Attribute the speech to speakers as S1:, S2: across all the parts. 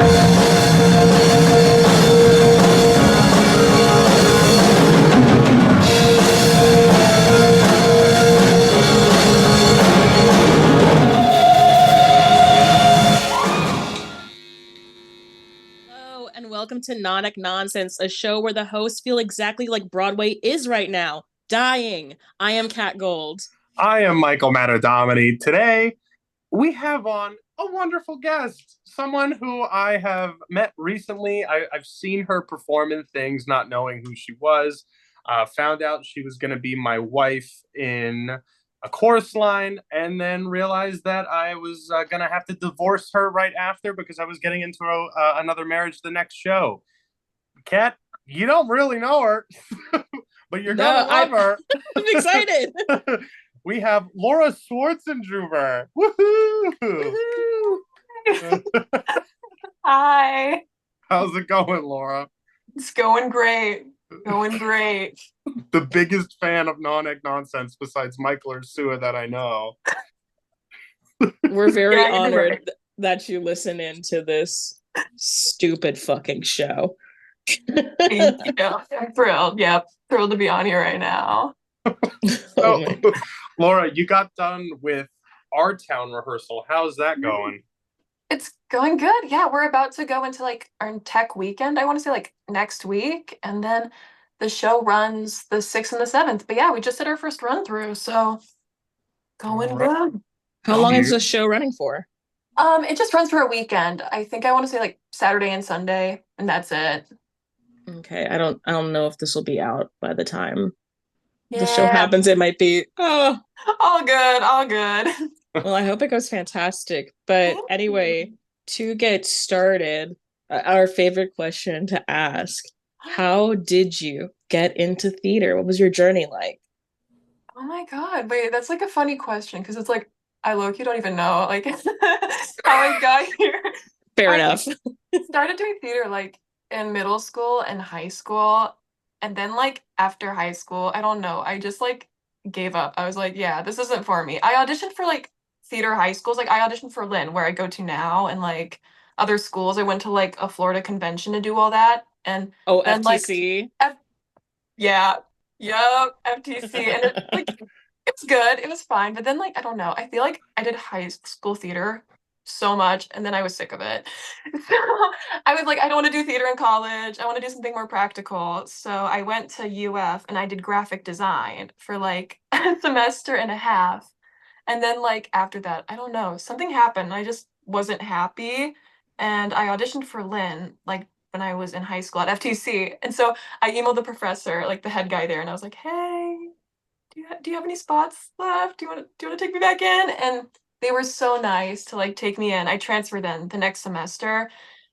S1: Hello, and welcome to Nonic Nonsense, a show where the hosts feel exactly like Broadway is right now, dying. I am Kat Gold.
S2: I am Michael Matadomini. Today, we have on a wonderful guest, someone who I have met recently. I've seen her perform in things, not knowing who she was. Found out she was going to be my wife in a chorus line, and then realized that I was going to have to divorce her right after because I was getting into another marriage the next show. Kat, you don't really know her, but you're going to love her.
S1: I'm excited.
S2: We have Laura Swartzendruber. Woohoo!
S3: Hi.
S2: How's it going, Laura?
S3: It's going great. Going great.
S2: The biggest fan of non-egg nonsense besides Michael or Sua that I know.
S1: We're very honored that you listen into this stupid fucking show.
S3: Thank you. I'm thrilled. Yep. Thrilled to be on here right now.
S2: So, Laura, you got done with our town rehearsal. How's that going?
S3: It's going good. Yeah, we're about to go into like our tech weekend. I want to say like next week. And then the show runs the 6th and the 7th. But yeah, we just did our first run through. So going good.
S1: How long is the show running for?
S3: It just runs for a weekend. I think I want to say like Saturday and Sunday, and that's it.
S1: Okay, I don't know if this will be out by the time
S3: Yeah.
S1: the show happens. It might be
S3: all good.
S1: Well, I hope it goes fantastic. But anyway, to get started, our favorite question to ask: how did you get into theater? What was your journey like?
S3: Oh my God, wait, that's like a funny question because it's like I low-key don't even know like how I got here.
S1: Fair enough.
S3: Started doing theater like in middle school and high school, and then like after high school, I don't know, I just like gave up. I was like, yeah, this isn't for me. I auditioned for like theater high schools. Like I auditioned for Lynn, where I go to now, and like other schools. I went to like a Florida convention to do all that, and then
S1: FTC.
S3: Yep, FTC, and it was good. It was fine, but then like I don't know. I feel like I did high school theater so much, and then I was sick of it. So I was like, I don't want to do theater in college. I want to do something more practical. So I went to UF and I did graphic design for like a semester and a half. And then like after that, I don't know, something happened. I just wasn't happy, and I auditioned for Lynn like when I was in high school at FTC. And so I emailed the professor, like the head guy there, and I was like, "Hey, do you have any spots left? Do you want to take me back in?" And they were so nice to like take me in. I transferred then the next semester.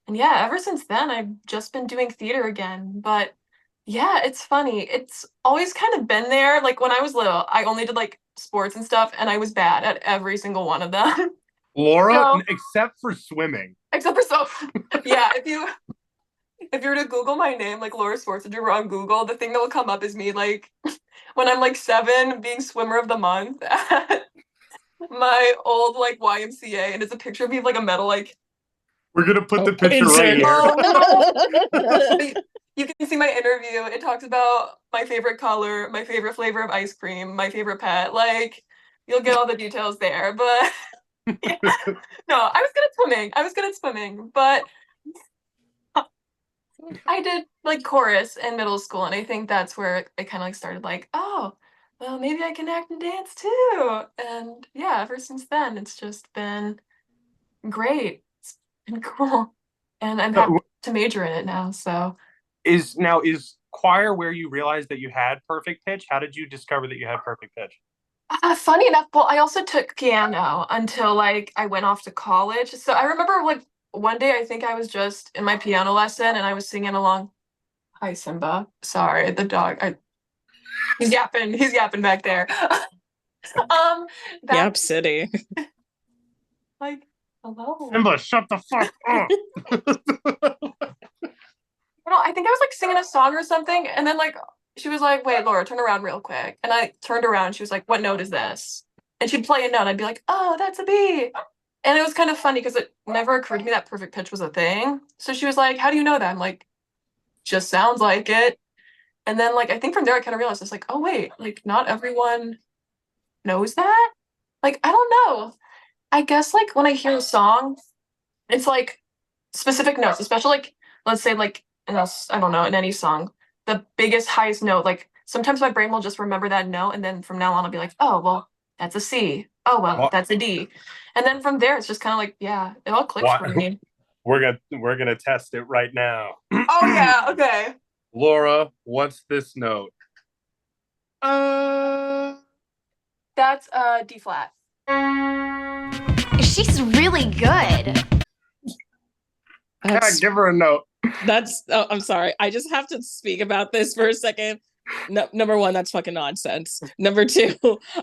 S3: And yeah, ever since then I've just been doing theater again. But yeah, it's funny. It's always kind of been there. Like when I was little, I only did like sports and stuff, and I was bad at every single one of them.
S2: Laura,
S3: So-
S2: except for swimming.
S3: Except for so yeah, if you were to Google my name, like Laura Swartzendruber on Google, the thing that will come up is me like when I'm like 7 being swimmer of the month at my old like YMCA, and it's a picture of me with like a medal like
S2: We're gonna put the picture right here.
S3: oh, no. You can see my interview. It talks about my favorite color, my favorite flavor of ice cream, my favorite pet. Like you'll get all the details there. But yeah. No, I was good at swimming, but I did like chorus in middle school, and I think that's where it kind of like started like, oh, well, maybe I can act and dance too. And yeah, ever since then, it's just been great. It's been cool. And I'm happy to major in it now. So
S2: Is choir where you realized that you had perfect pitch? How did you discover that you had perfect pitch?
S3: funny enough, well, I also took piano until like I went off to college. So I remember like one day I think I was just in my piano lesson and I was singing along. Hi, Simba. Sorry, the dog. He's yapping back there.
S1: Yap City.
S3: Like, hello.
S2: Simba, shut the fuck up.
S3: I think I was like singing a song or something, and then like she was like, "Wait, Laura, turn around real quick." And I turned around. She was like, "What note is this?" And she'd play a note. I'd be like, "Oh, that's a B." And it was kind of funny because it never occurred to me that perfect pitch was a thing. So she was like, "How do you know that?" I'm like, "Just sounds like it." And then like I think from there I kind of realized it's like, oh wait, like not everyone knows that. Like I don't know. I guess like when I hear a song, it's like specific notes, especially like let's say like I don't know, in any song, the biggest highest note. Like sometimes my brain will just remember that note, and then from now on I'll be like, oh well, that's a C. Oh well,
S2: What?
S3: that's a D. And then from there it's just kind of like, yeah, it all clicks
S2: What?
S3: for me.
S2: We're gonna test it right now.
S3: Oh yeah, okay.
S2: Laura, what's this note? Uh,
S3: That's D flat.
S4: She's really good.
S2: God, give her a note.
S1: I'm sorry. I just have to speak about this for a second. No, number one, that's fucking nonsense. Number two,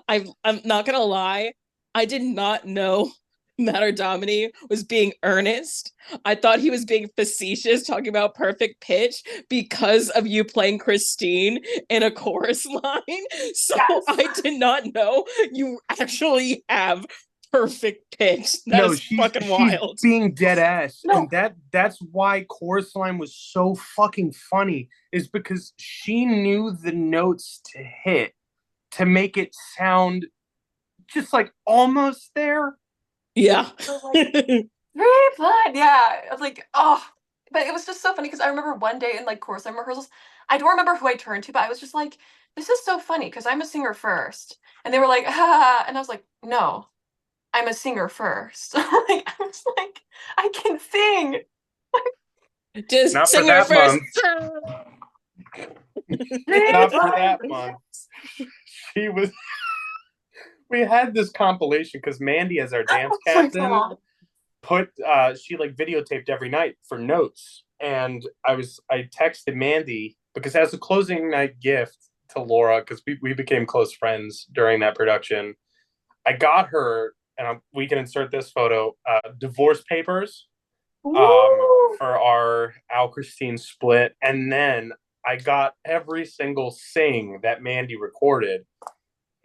S1: I'm not gonna lie, I did not know Matter Domini was being earnest. I thought he was being facetious, talking about perfect pitch because of you playing Christine in a chorus line. So
S3: Yes.
S1: I did not know you actually have perfect pitch. That
S2: No,
S1: is fucking
S2: she's
S1: wild.
S2: being dead ass,
S3: No.
S2: and that's why Chorus Line was so fucking funny. Is because she knew the notes to hit to make it sound just like almost there.
S1: Yeah.
S3: Very fun. Yeah. I was like, oh, but it was just so funny because I remember one day in like chorus line rehearsals, I don't remember who I turned to, but I was just like, this is so funny because I'm a singer first. And they were like, ah, and I was like, no, I'm a singer first. Like, I was like, I can sing.
S1: Just
S2: Not for
S1: sing her
S2: that
S1: first.
S2: Not for that month. She was. We had this compilation because Mandy, as our dance
S3: Oh my
S2: captain,
S3: God.
S2: she like videotaped every night for notes, and I texted Mandy because as a closing night gift to Laura, because we became close friends during that production, I got her, and we can insert this photo, divorce papers,
S3: Woo.
S2: for our Al Christine split, and then I got every single sing that Mandy recorded,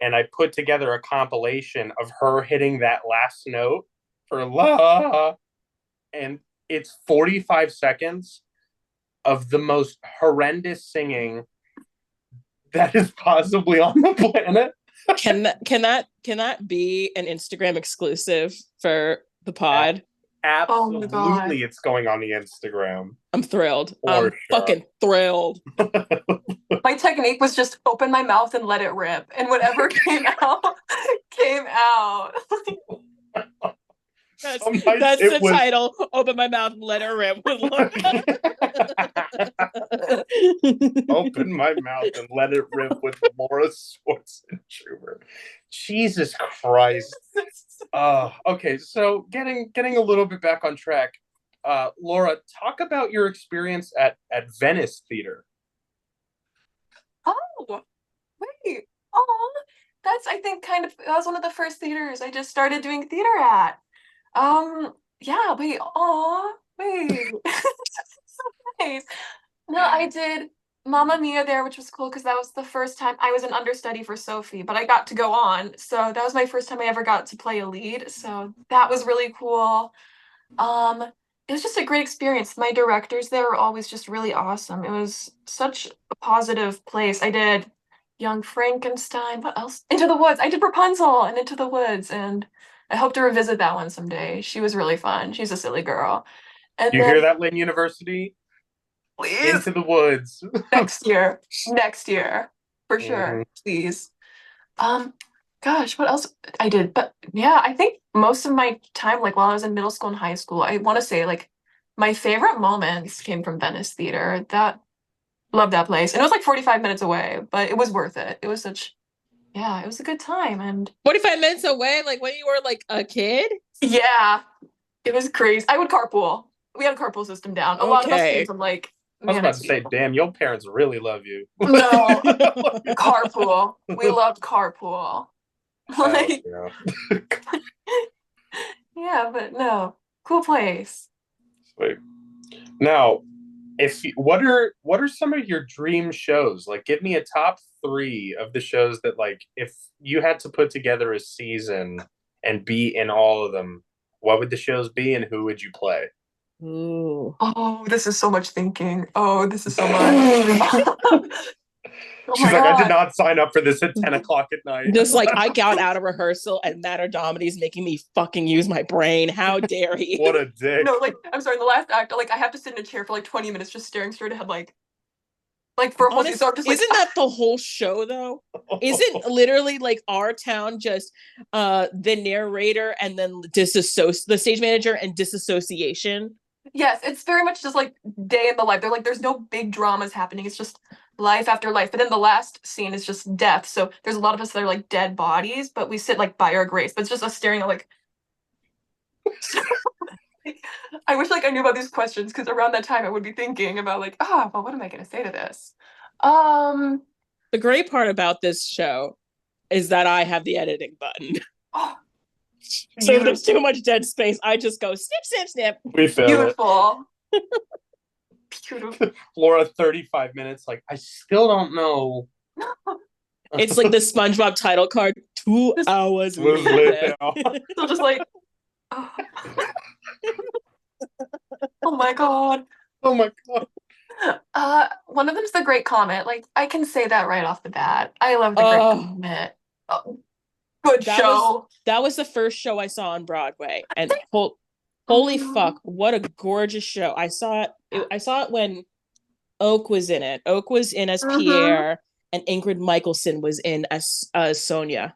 S2: and I put together a compilation of her hitting that last note for la, and it's 45 seconds of the most horrendous singing that is possibly on the planet.
S1: Can that be an Instagram exclusive for the pod?
S3: Oh my God.
S2: Absolutely, it's going on the Instagram.
S1: I'm thrilled.
S2: For
S1: I'm
S2: sure.
S1: fucking thrilled.
S3: My technique was just open my mouth and let it rip, and whatever came out, came out.
S1: That's
S2: Sometimes
S1: the title. Open my mouth and let it rip.
S2: Open my mouth and let it rip with Laura Swartzendruber. Jesus Christ. Okay, so getting a little bit back on track. Laura, talk about your experience at Venice Theater.
S3: Oh, wait. Oh, that's I think kind of that was one of the first theaters I just started doing theater at. Yeah, wait. Oh, wait. So nice. No, I did Mamma Mia there, which was cool because that was the first time I was an understudy for Sophie, but I got to go on. So that was my first time I ever got to play a lead. So that was really cool. Um, it was just a great experience. My directors there were always just really awesome. It was such a positive place. I did Young Frankenstein. What else? Into the Woods. I did Rapunzel and Into the Woods, and I hope to revisit that one someday. She was really fun. She's a silly girl. And
S2: You hear
S3: then
S2: that, Lynn University?
S3: please
S2: Into the Woods.
S3: next year, for sure. Please. Um, Gosh, what else I did? But yeah, I think most of my time, like while I was in middle school and high school, I want to say like my favorite moments came from Venice Theater. That Love that place. And it was like 45 minutes away, but it was worth it. It was such, yeah, it was a good time. And
S1: 45 minutes away, like when you were like a kid?
S3: yeah, it was crazy. I would carpool. We had a carpool system down. A lot of us came
S1: Okay.
S3: from like
S2: I was about to say,
S3: Manatee.
S2: damn, your parents really love you.
S3: No, carpool. We loved carpool. Like,
S2: yeah.
S3: yeah, but no, cool place.
S2: Sweet. Now, what are some of your dream shows? Like, give me a top 3 of the shows that, like, if you had to put together a season and be in all of them, What would the shows be, and who would you play?
S1: Ooh.
S3: Oh, this is so much thinking. Oh, this is so much. Oh
S2: She's
S3: my
S2: like, I did
S3: God.
S2: not sign up for this at 10 o'clock at night.
S1: Just like I got out of rehearsal and Matter Dominy's making me fucking use my brain. How dare he?
S2: What a dick.
S3: No, like, I'm sorry, in the last act, like, I have to sit in a chair for like 20 minutes just staring straight ahead, like for a whole
S1: Honest,
S3: season. So I'm just like,
S1: isn't that the whole show though? Isn't literally like our town just the narrator and then the stage manager and disassociation?
S3: yes, it's very much just like day in the life. They're like, there's no big dramas happening. It's just life after life. But then the last scene is just death. So there's a lot of us that are like dead bodies, but we sit like by our graves. But it's just us staring at like. I wish like I knew about these questions because around that time I would be thinking about like, well, what am I gonna say to this? Um,
S1: The great part about this show is that I have the editing button.
S3: oh,
S1: So if there's too much dead space, I just go snip, snip, snip.
S2: We feel
S3: beautiful.
S2: it. Laura, 35 minutes. Like, I still don't know.
S1: It's like the SpongeBob title card. 2 hours
S2: Was
S1: later.
S2: lit now.
S3: So just like, oh. Oh my God.
S2: Oh my God.
S3: One of them's the Great Comet. Like I can say that right off the bat. I love the Great Comet. Oh, good show.
S1: That was the first show I saw on Broadway, and holy fuck, what a gorgeous show! I saw it when Oak was in it. Oak was in as Pierre, and Ingrid Michaelson was in as Sonia.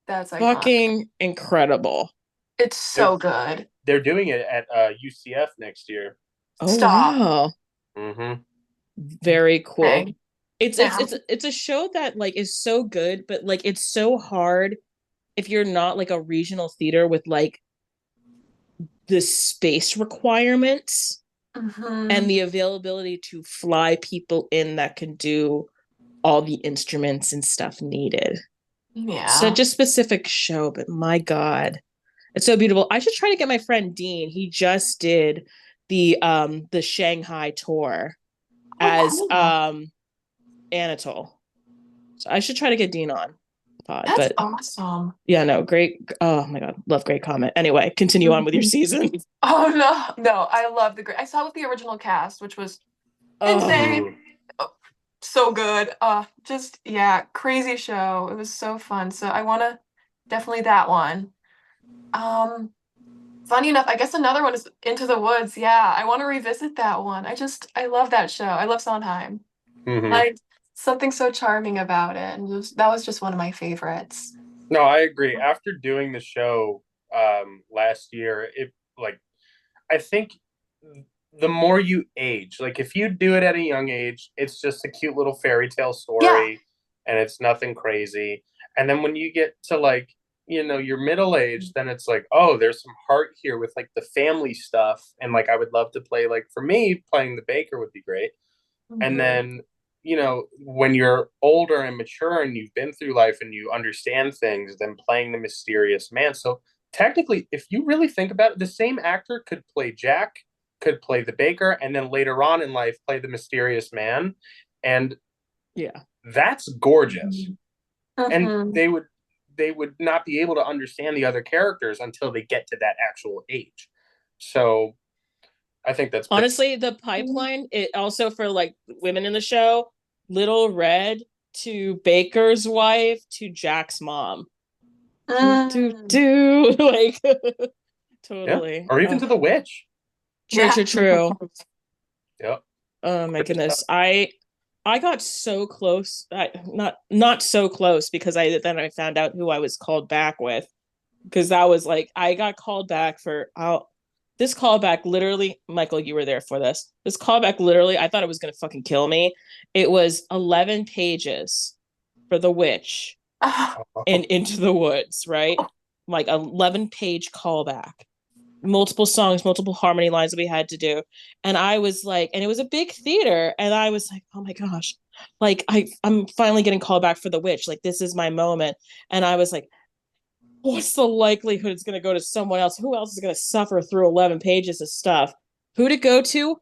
S3: That's iconic.
S1: Fucking incredible.
S3: It's so good.
S2: They're doing it at UCF next year.
S1: Oh,
S3: Stop.
S1: wow.
S2: Mm-hmm.
S1: Very cool.
S3: Okay.
S1: It's a show that like is so good, but like it's so hard if you're not like a regional theater with like the space requirements and the availability to fly people in that can do all the instruments and stuff needed.
S3: Yeah.
S1: Such a specific show, but my God, it's so beautiful. I should try to get my friend Dean. He just did the Shanghai tour as Anatole. So I should try to get Dean on the pod.
S3: That's awesome.
S1: Yeah, no, great. Oh my God, love Great Comet. Anyway, continue on with your season.
S3: Oh no, I love the Great. I saw it with the original cast, which was insane. So good. Just crazy show. It was so fun. So I want to definitely that one. Funny enough, I guess another one is Into the Woods. Yeah, I want to revisit that one. I love that show. I love Sondheim. Like something so charming about it, and that was just one of my favorites.
S2: No, I agree. After doing the show last year, I think the more you age, like if you do it at a young age, it's just a cute little fairy tale story and it's nothing crazy. And then when you get to like, you're middle aged, then it's like, oh, there's some heart here with like the family stuff. And like, I would love to play, like for me, playing the baker would be great. And then, when you're older and mature and you've been through life and you understand things, then playing the mysterious man. So technically, if you really think about it, the same actor could play Jack, could play the baker, and then later on in life play the mysterious man. And that's gorgeous. And they would not be able to understand the other characters until they get to that actual age. So I think that's
S1: honestly the pipeline. It also for like women in the show, Little Red to Baker's wife to Jack's mom. Like totally.
S2: Or even to the witch.
S1: True.
S2: Yep.
S1: Oh my goodness. I got so close. Not so close because I found out who I was called back with. Because that was like I got called back for this callback literally, Michael, you were there for this. This callback literally, I thought it was gonna fucking kill me. It was 11 pages for the witch and Into the Woods, right? Like 11-page callback. Multiple songs, multiple harmony lines that we had to do. And I was like, and it was a big theater, and I was like, oh my gosh, like I'm finally getting called back for the witch. Like this is my moment. And I was like, what's the likelihood it's going to go to someone else? Who else is going to suffer through 11 pages of stuff? Who'd it go to?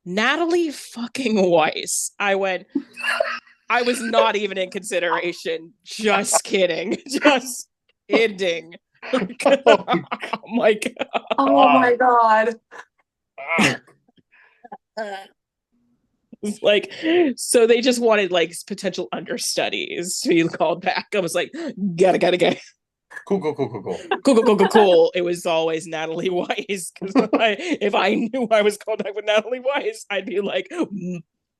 S1: Natalie fucking Weiss. I was not even in consideration. Just kidding. Just kidding. Oh my god.
S3: Oh my god.
S1: It's like, so they just wanted like potential understudies to be called back. I was like, gotta. Cool. It was always Natalie Weiss. Because if I knew I was called back with Natalie Weiss, I'd be like,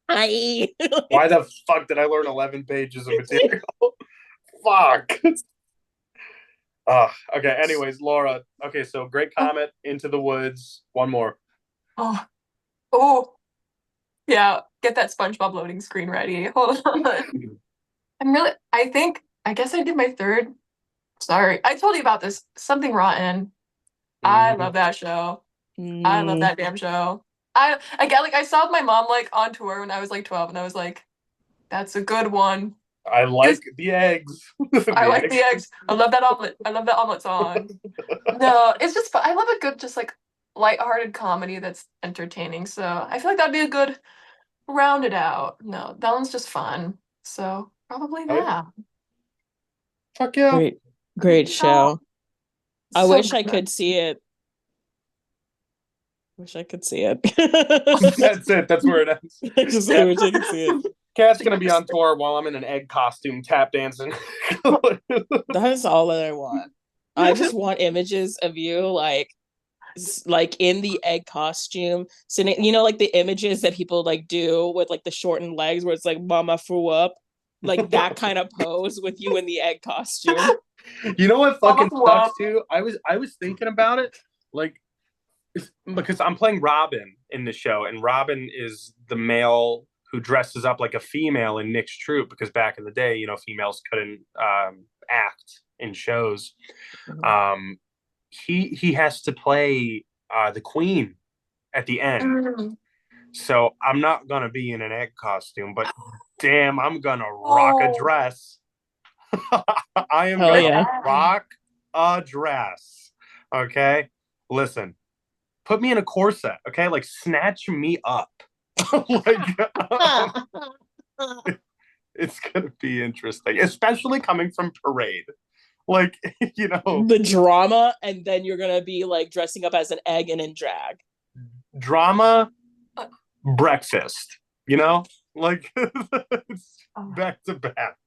S1: hi.
S2: Why the fuck did I learn 11 pages of material? Fuck. Okay. Anyways, Laura. Okay, so great comment. Into the Woods. One more.
S3: Oh, yeah. Get that SpongeBob loading screen ready. Hold on. I guess I did my third. Sorry, I told you about this. Something Rotten. I love that show. I love that damn show. I saw my mom like on tour when I was like 12, and I was like, that's a good one.
S2: I like the eggs.
S3: I like the eggs. I love that omelet. I love that omelet song. No, it's just fun. I love a good, just like lighthearted comedy that's entertaining. So I feel like that'd be a good rounded out. No, that one's just fun. So probably that.
S2: Fuck yeah.
S1: Great show. I
S3: So
S1: wish
S3: good.
S1: I could see it. Wish I could see it.
S2: That's it. That's where it ends.
S1: I just I wish I could see it.
S2: Cat's gonna be on tour while I'm in an egg costume tap dancing.
S1: That is all that I want. I just want images of you like in the egg costume sitting, like the images that people like do with like the shortened legs where it's like mama threw up, like that kind of pose with you in the egg costume.
S2: You know what fucking sucks too? I was thinking about it, like, because I'm playing Robin in the show, and Robin is the male who dresses up like a female in Nick's troupe, because back in the day, females couldn't act in shows. He has to play the queen at the end. So I'm not gonna be in an egg costume, but damn, I'm gonna rock a dress. I am gonna rock a dress. Okay, listen, put me in a corset. Okay, like snatch me up. It's gonna be interesting, especially coming from Parade. Like,
S1: the drama, and then you're gonna be like dressing up as an egg and in drag.
S2: Drama, breakfast. Like back to back.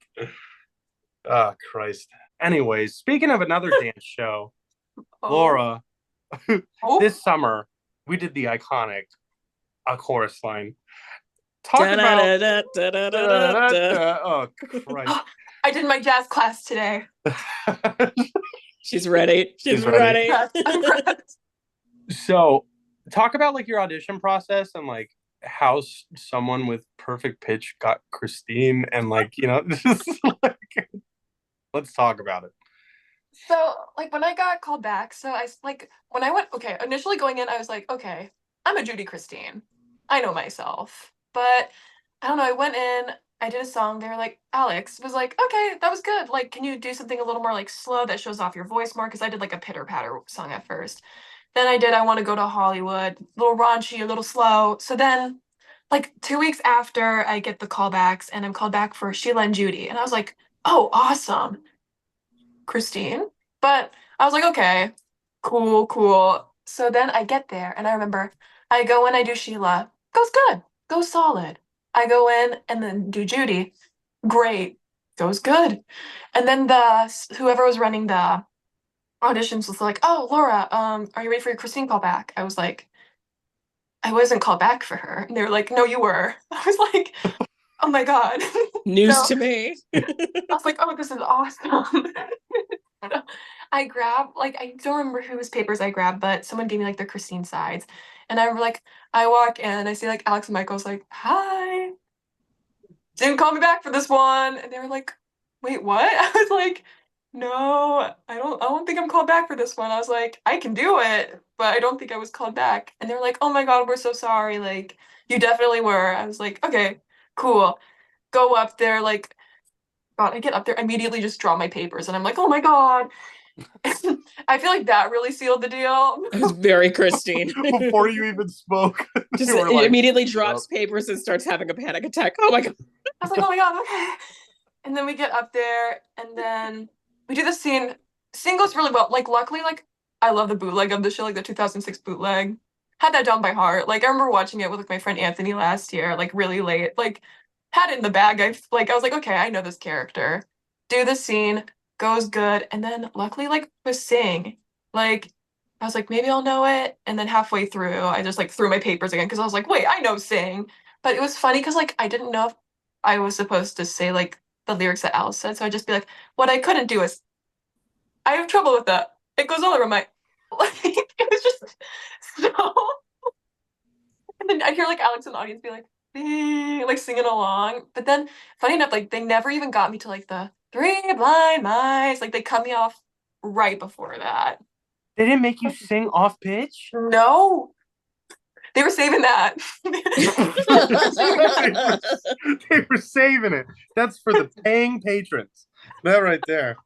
S2: Oh, Christ. Anyways, speaking of another dance show, Laura, this summer we did the iconic A Chorus Line. Talk about oh, Christ.
S3: I did my jazz class today.
S1: She's ready. She's ready.
S2: So, talk about like your audition process and like how someone with perfect pitch got Christine, and like, just like, let's talk about it.
S3: So, like, when I got called back, when I went, initially going in, I was like, okay, I'm a Judy Christine. I know myself. But I don't know, I went in, I did a song, they were like, Alex was like, okay, that was good. Like, can you do something a little more like slow that shows off your voice more? Because I did like a pitter patter song at first. Then I Want to Go to Hollywood, a little raunchy, a little slow. So then, like 2 weeks after, I get the callbacks, and I'm called back for Sheila and Judy. And I was like, oh, awesome. Christine. But I was like, okay, cool. So then I get there, and I remember I go in, I do Sheila, goes good, goes solid. I go in and then do Judy, great, goes good. And then whoever was running the auditions was like, oh, Laura, are you ready for your Christine callback? I was like, I wasn't called back for her. And they were like, no, you were. I was like, oh my God.
S1: News to me.
S3: I was like, oh, this is awesome. I grabbed, like, I don't remember whose papers I grabbed, but someone gave me like the Christine sides. And I walk in, I see like Alex and Michael's like, hi. Didn't call me back for this one. And they were like, wait, what? I was like, no, I don't think I'm called back for this one. I was like, I can do it, but I don't think I was called back. And they were like, oh my God, we're so sorry. Like, you definitely were. I was like, okay, cool. Go up there, like, God, I get up there, immediately just draw my papers, and I'm like, oh my God. I feel like that really sealed the deal.
S1: It was very Christine.
S2: Before you even spoke.
S1: Just immediately drops papers and starts having a panic attack. Oh my God.
S3: I was like, oh my God, okay. And then we get up there, and then we do the scene. sing goes really well. Like, luckily, like, I love the bootleg of the show, like the 2006 bootleg. Had that down by heart. Like, I remember watching it with like my friend Anthony last year, like really late. Like, had it in the bag. I was like, okay, I know this character. Do the scene, goes good, and then luckily, like, with Sing, like, I was like, maybe I'll know it. And then halfway through, I just like threw my papers again because I was like, wait, I know Sing. But it was funny because like I didn't know if I was supposed to say like the lyrics that Alice said, so I'd just be like, what I couldn't do is I have trouble with that. It goes all over my like it was just so and then I hear like Alex in the audience be like, like singing along. But then funny enough, like they never even got me to like the three blind mice. Like they cut me off right before that.
S2: They didn't make you sing off pitch?
S3: No. They were saving that.
S2: They were saving it. That's for the paying patrons. That right there.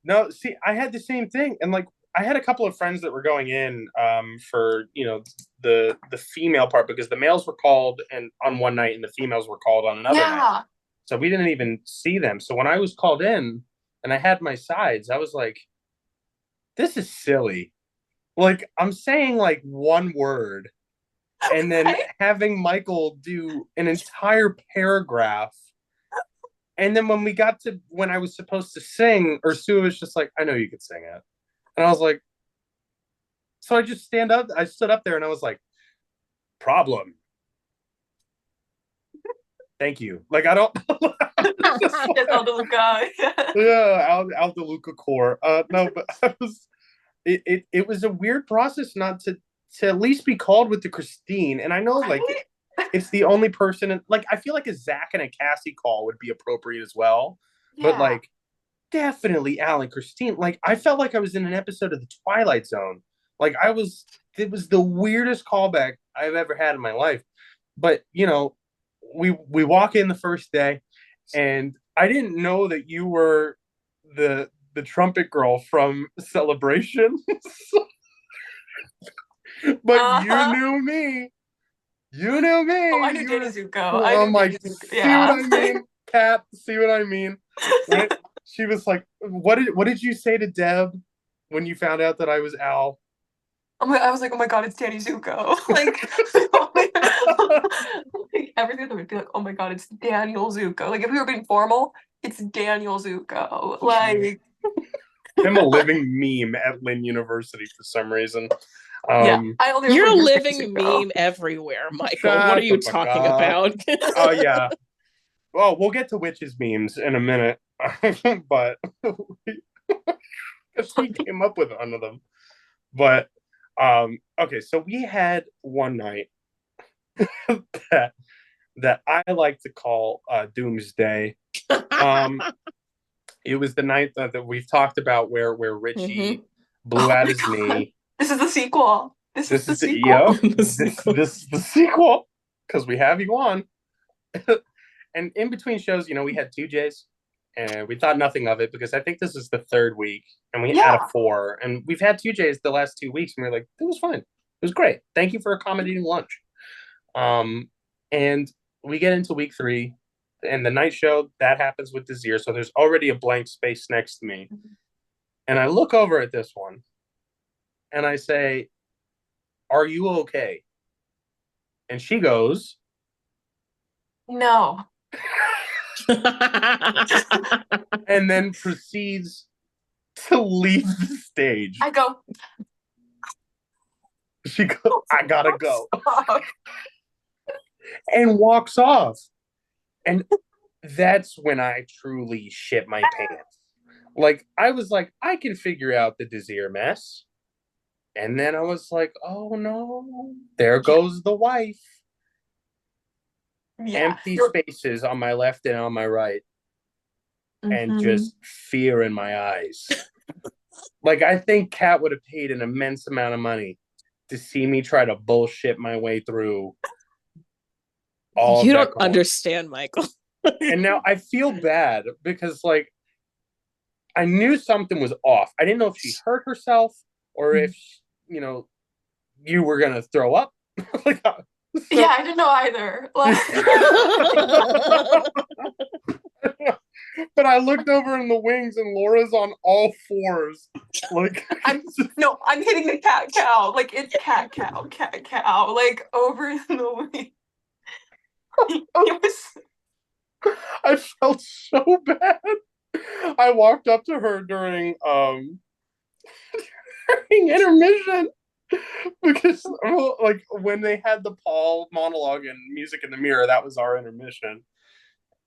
S2: No, see, I had the same thing, and like I had a couple of friends that were going in for the female part because the males were called and on one night and the females were called on another night. So we didn't even see them. So when I was called in and I had my sides, I was like, this is silly. Like I'm saying like one word and then having Michael do an entire paragraph. And then when we got to when I was supposed to sing, Ursula was just like, I know you could sing it. And I was like, so I just I stood up there and I was like, problem. Thank you. Like, I don't.
S3: It's Al DeLuca.
S2: Yeah, Al DeLuca core. No, but I was. It was a weird process not to at least be called with the Christine. And I know, like, it's the only person. Like, I feel like a Zach and a Cassie call would be appropriate as well. Yeah. But, like, definitely Al and Christine. Like, I felt like I was in an episode of The Twilight Zone. Like, it was the weirdest callback I've ever had in my life. But, we walk in the first day, and I didn't know that you were the trumpet girl from Celebration. But you knew me. You knew me.
S3: Oh, I knew Danny Zuko.
S2: Oh my! See what I mean, Kat? See what I mean? Right? She was like, "What did you say to Deb when you found out that I was Al?"
S3: I was like, "Oh my god, it's Danny Zuko!" Like, like everything that would be like, "Oh my god, it's Daniel Zuko!" Like if we were being formal, it's Daniel Zuko. Like
S2: I'm a living meme at Lynn University for some reason.
S3: Yeah, I only
S1: you're a living meme everywhere, Michael. What are you talking about?
S2: Oh yeah. Well, we'll get to witches memes in a minute, but she came up with one of them. But okay, so we had one night that I like to call Doomsday. It was the night that we've talked about where Richie blew out his knee.
S3: This is the sequel. This is the sequel.
S2: Yep. This is the sequel because we have you on. And in between shows, we had 2Js, and we thought nothing of it because I think this is the third week, and we had a 4, and we've had 2Js the last 2 weeks, and we were like, it was fine. It was great. Thank you for accommodating lunch. And we get into week 3, and the night show that happens with Desir, so there's already a blank space next to me, and I look over at this one, and I say, "Are you okay?" And she goes,
S3: "No."
S2: And then proceeds to leave the stage.
S3: I go.
S2: She goes, I gotta go. And walks off. And that's when I truly shit my pants. Like, I was like, I can figure out the Desir mess. And then I was like, oh no, there goes the wife. Yeah. Empty spaces on my left and on my right. And just fear in my eyes. Like, I think Kat would have paid an immense amount of money to see me try to bullshit my way through all
S1: you don't understand, Michael.
S2: And now I feel bad because, like, I knew something was off. I didn't know if she hurt herself or if, you were going to throw up. Like,
S3: yeah, I didn't know either.
S2: But I looked over in the wings and Laura's on all fours. Like
S3: I'm hitting the cat cow. Like it's cat cow. Like over in the wing. It was
S2: I felt so bad. I walked up to her during during intermission because like when they had the Paul monologue and music in the mirror, that was our intermission.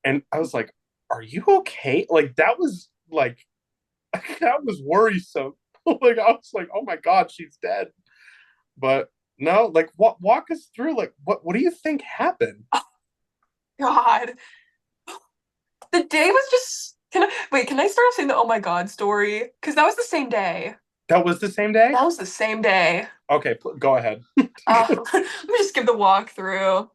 S2: And I was like, "Are you okay?" Like that was like that was worrisome. Like I was like, "Oh my god, she's dead." But no, like walk us through like what do you think happened?
S3: God. The day was just can I start off saying the oh my god story? Because that was the same day.
S2: That was the same day?
S3: That was the same day.
S2: Okay, go ahead.
S3: Let me just give the walkthrough.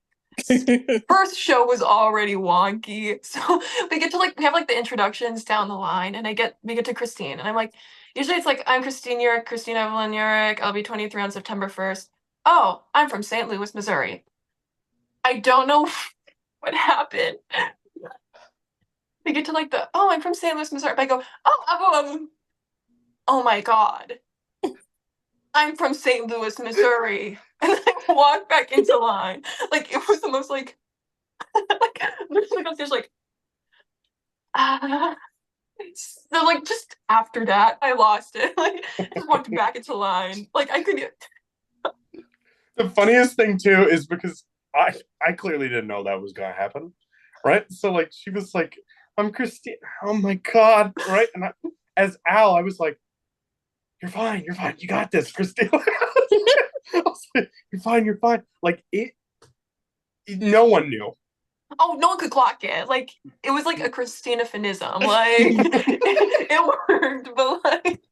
S3: First show was already wonky. So we have like the introductions down the line and we get to Christine and I'm like, usually it's like, I'm Christine Urick, Christine Evelyn Urick, I'll be 23 on September 1st. Oh, I'm from St. Louis, Missouri. I don't know what happened. We get to like oh, I'm from St. Louis, Missouri. But I go, oh my God. I'm from St. Louis, Missouri. And I walk back into line. Like it was the most like like on stage like so like just after that I lost it. Like I just walked back into line. Like I couldn't.
S2: The funniest thing too is because I clearly didn't know that was gonna happen, right? So like she was like, "I'm Christine." Oh my god, right? And as Al, I was like, "You're fine, you got this, Christine." I was like, you're fine." Like no one knew.
S3: Oh, no one could clock it. Like it was like a Christina Finism. Like it worked, but like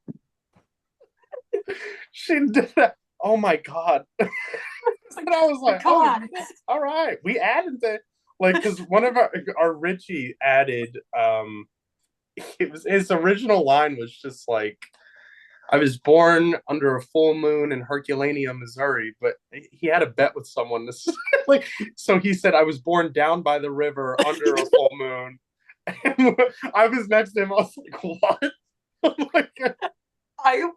S2: she did that. Oh my god. And I was like,
S3: God.
S2: "Oh, all right." We added the like because one of our Richie added it was his original line was just like, "I was born under a full moon in Herculaneum, Missouri," but he had a bet with someone this like so he said, "I was born down by the river under a full moon." And I was next to him, I was like, "What?" I'm like,
S3: I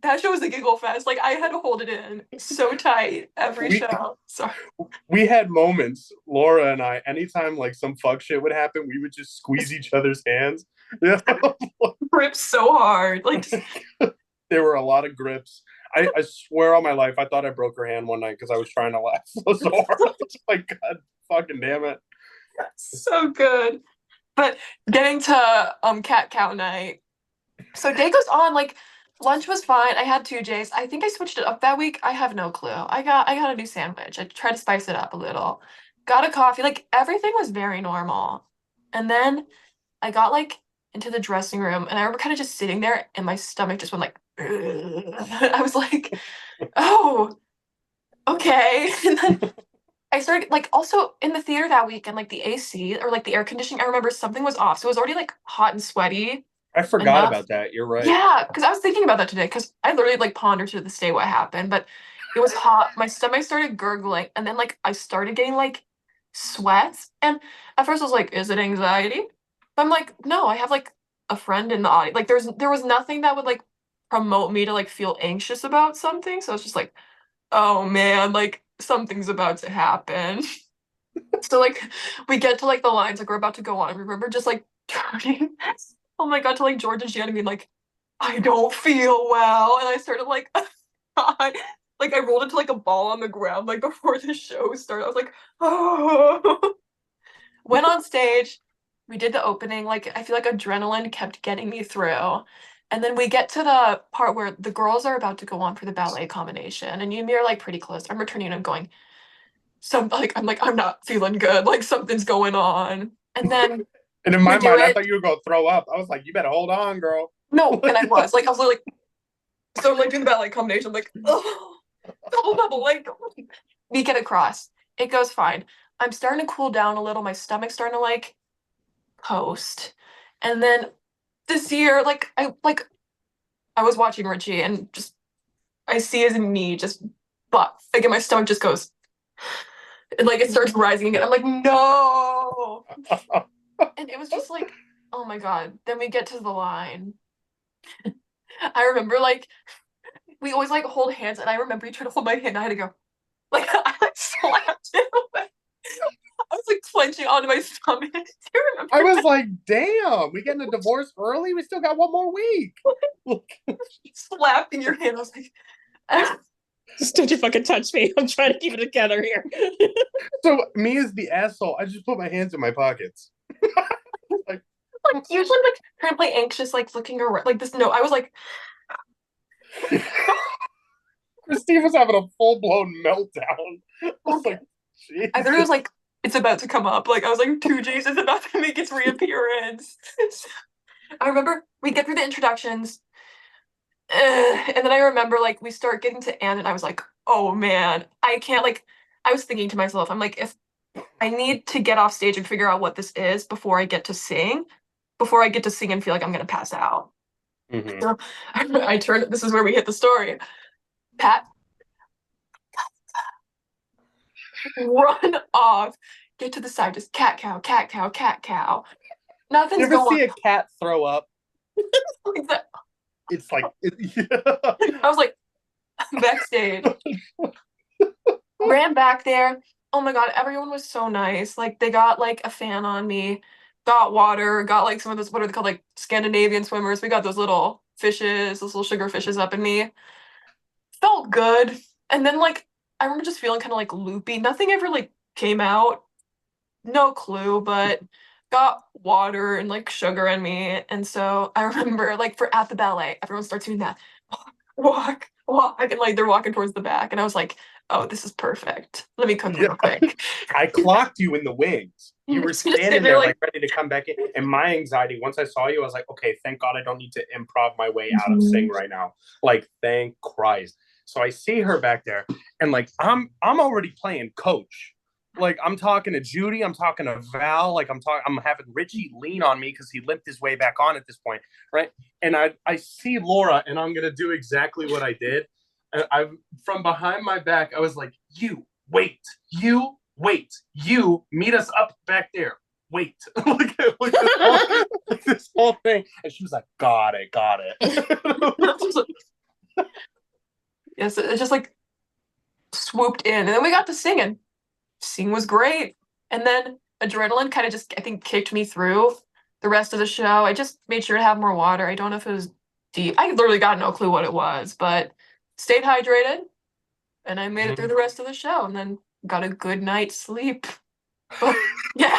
S3: that show was a giggle fest. Like I had to hold it in so tight every show. Sorry.
S2: We had moments, Laura and I, anytime like some fuck shit would happen, we would just squeeze each other's hands. Yeah.
S3: Grip so hard. Like just...
S2: There were a lot of grips. I swear on my life, I thought I broke her hand one night because I was trying to laugh so hard. Like, God fucking damn it.
S3: So good. But getting to cat cow night. So day goes on, like lunch was fine. I had 2 J's. I think I switched it up that week. I have no clue. I got a new sandwich. I tried to spice it up a little. Got a coffee. Like everything was very normal. And then I got like into the dressing room and I remember kind of just sitting there and my stomach just went like I was like, oh, okay. And then I started like also in the theater that week and like the AC or like the air conditioning, I remember something was off. So it was already like hot and sweaty
S2: I forgot about that. You're right.
S3: yeah, because I was thinking about that today because I literally like pondered to this day what happened, but it was hot. My stomach started gurgling, and then like I started getting like sweats. And at first I was like, is it anxiety? But I'm like, no, I have like a friend in the audience. Like there was nothing that would like promote me to like feel anxious about something. So I was just like, oh man, like something's about to happen. So like we get to like the lines like we're about to go on. I remember just like turning oh my god to like George and Shannon being like, I don't feel well. And I started like like I rolled into like a ball on the ground like before the show started. I was like, oh went on stage, we did the opening, like I feel like adrenaline kept getting me through. And then we get to the part where the girls are about to go on for the ballet combination and you and me are like pretty close. I'm returning and I'm going, I'm not feeling good. Like something's going on. And then
S2: and in my mind, I thought you were gonna throw up. I was like, you better hold on, girl.
S3: No, and I was like, so I'm like doing the ballet combination. I'm like, oh, double, like we get across. It goes fine. I'm starting to cool down a little. My stomach's starting to like post. And then this year, I was watching Richie and just I see his knee just but like and my stomach just goes and like it starts rising again. I'm like, no. And it was just like oh my God. Then we get to the line. I remember like we always like hold hands, and I remember you tried to hold my hand, and I had to go. Like I like slapped him. I was like clenching onto my stomach. Do you remember
S2: I was
S3: that?
S2: like, damn, we getting a divorce early? We still got one more week.
S3: Slapping your hand. I was like,
S1: Just don't you fucking touch me. I'm trying to keep it together here.
S2: So me as the asshole, I just put my hands in my pockets. Like,
S3: like usually like trying to play anxious, like looking around like this. No, I was like,
S2: Christine was having a full-blown meltdown. I was like,
S3: I thought it was
S2: Jesus.
S3: like it's about to come up. Like I was like, 2G's is about to make its reappearance. I remember we get through the introductions, and then I remember like we start getting to Anne, and I was like, oh man, I can't like. I was thinking to myself, I'm like, if I need to get off stage and figure out what this is before I get to sing, before I get to sing and feel like I'm gonna pass out.
S2: Mm-hmm.
S3: So I turn. This is where we hit the story. Pat, run off. Get to the side. Just cat cow, cat cow, cat cow.
S2: You
S3: Nothing's
S2: ever
S3: going
S2: see a cat throw up?
S3: on.
S2: It's like,
S3: I was like backstage. Ran back there. Oh my God, everyone was so nice. Like they got like a fan on me, got water, got like some of those, what are they called? Like Scandinavian swimmers. We got those little fishes, those little sugar fishes up in me. Felt good. And then like I remember just feeling kind of like loopy. Nothing ever like came out. No clue, but got water and like sugar in me. And so I remember like for at the ballet, everyone starts doing that. Walk, walk. And like they're walking towards the back. And I was like, oh, this is perfect. Let me cook
S2: yeah.
S3: real quick.
S2: I clocked you in the wings. You were
S3: Just sitting
S2: standing
S3: there
S2: there
S3: like,
S2: like ready to come back in. And my anxiety, once I saw you, I was like, okay, thank God I don't need to improv my way out of Sing right now. Like, thank Christ. So I see her back there, and like I'm already playing coach. Like I'm talking to Judy, I'm talking to Val, like I'm having Richie lean on me because he limped his way back on at this point, right? And I see Laura, and I'm gonna do exactly what I did. I from behind my back, I was like, you wait, you meet us up back there. Wait, like this whole thing, and she was like, got it.
S3: yes, it just like swooped in. And then we got to singing. Singing was great. And then adrenaline kind of just, I think, kicked me through the rest of the show. I just made sure to have more water. I don't know if it was deep. I literally got no clue what it was, but stayed hydrated and I made it through the rest of the show and then got a good night's sleep. But yeah,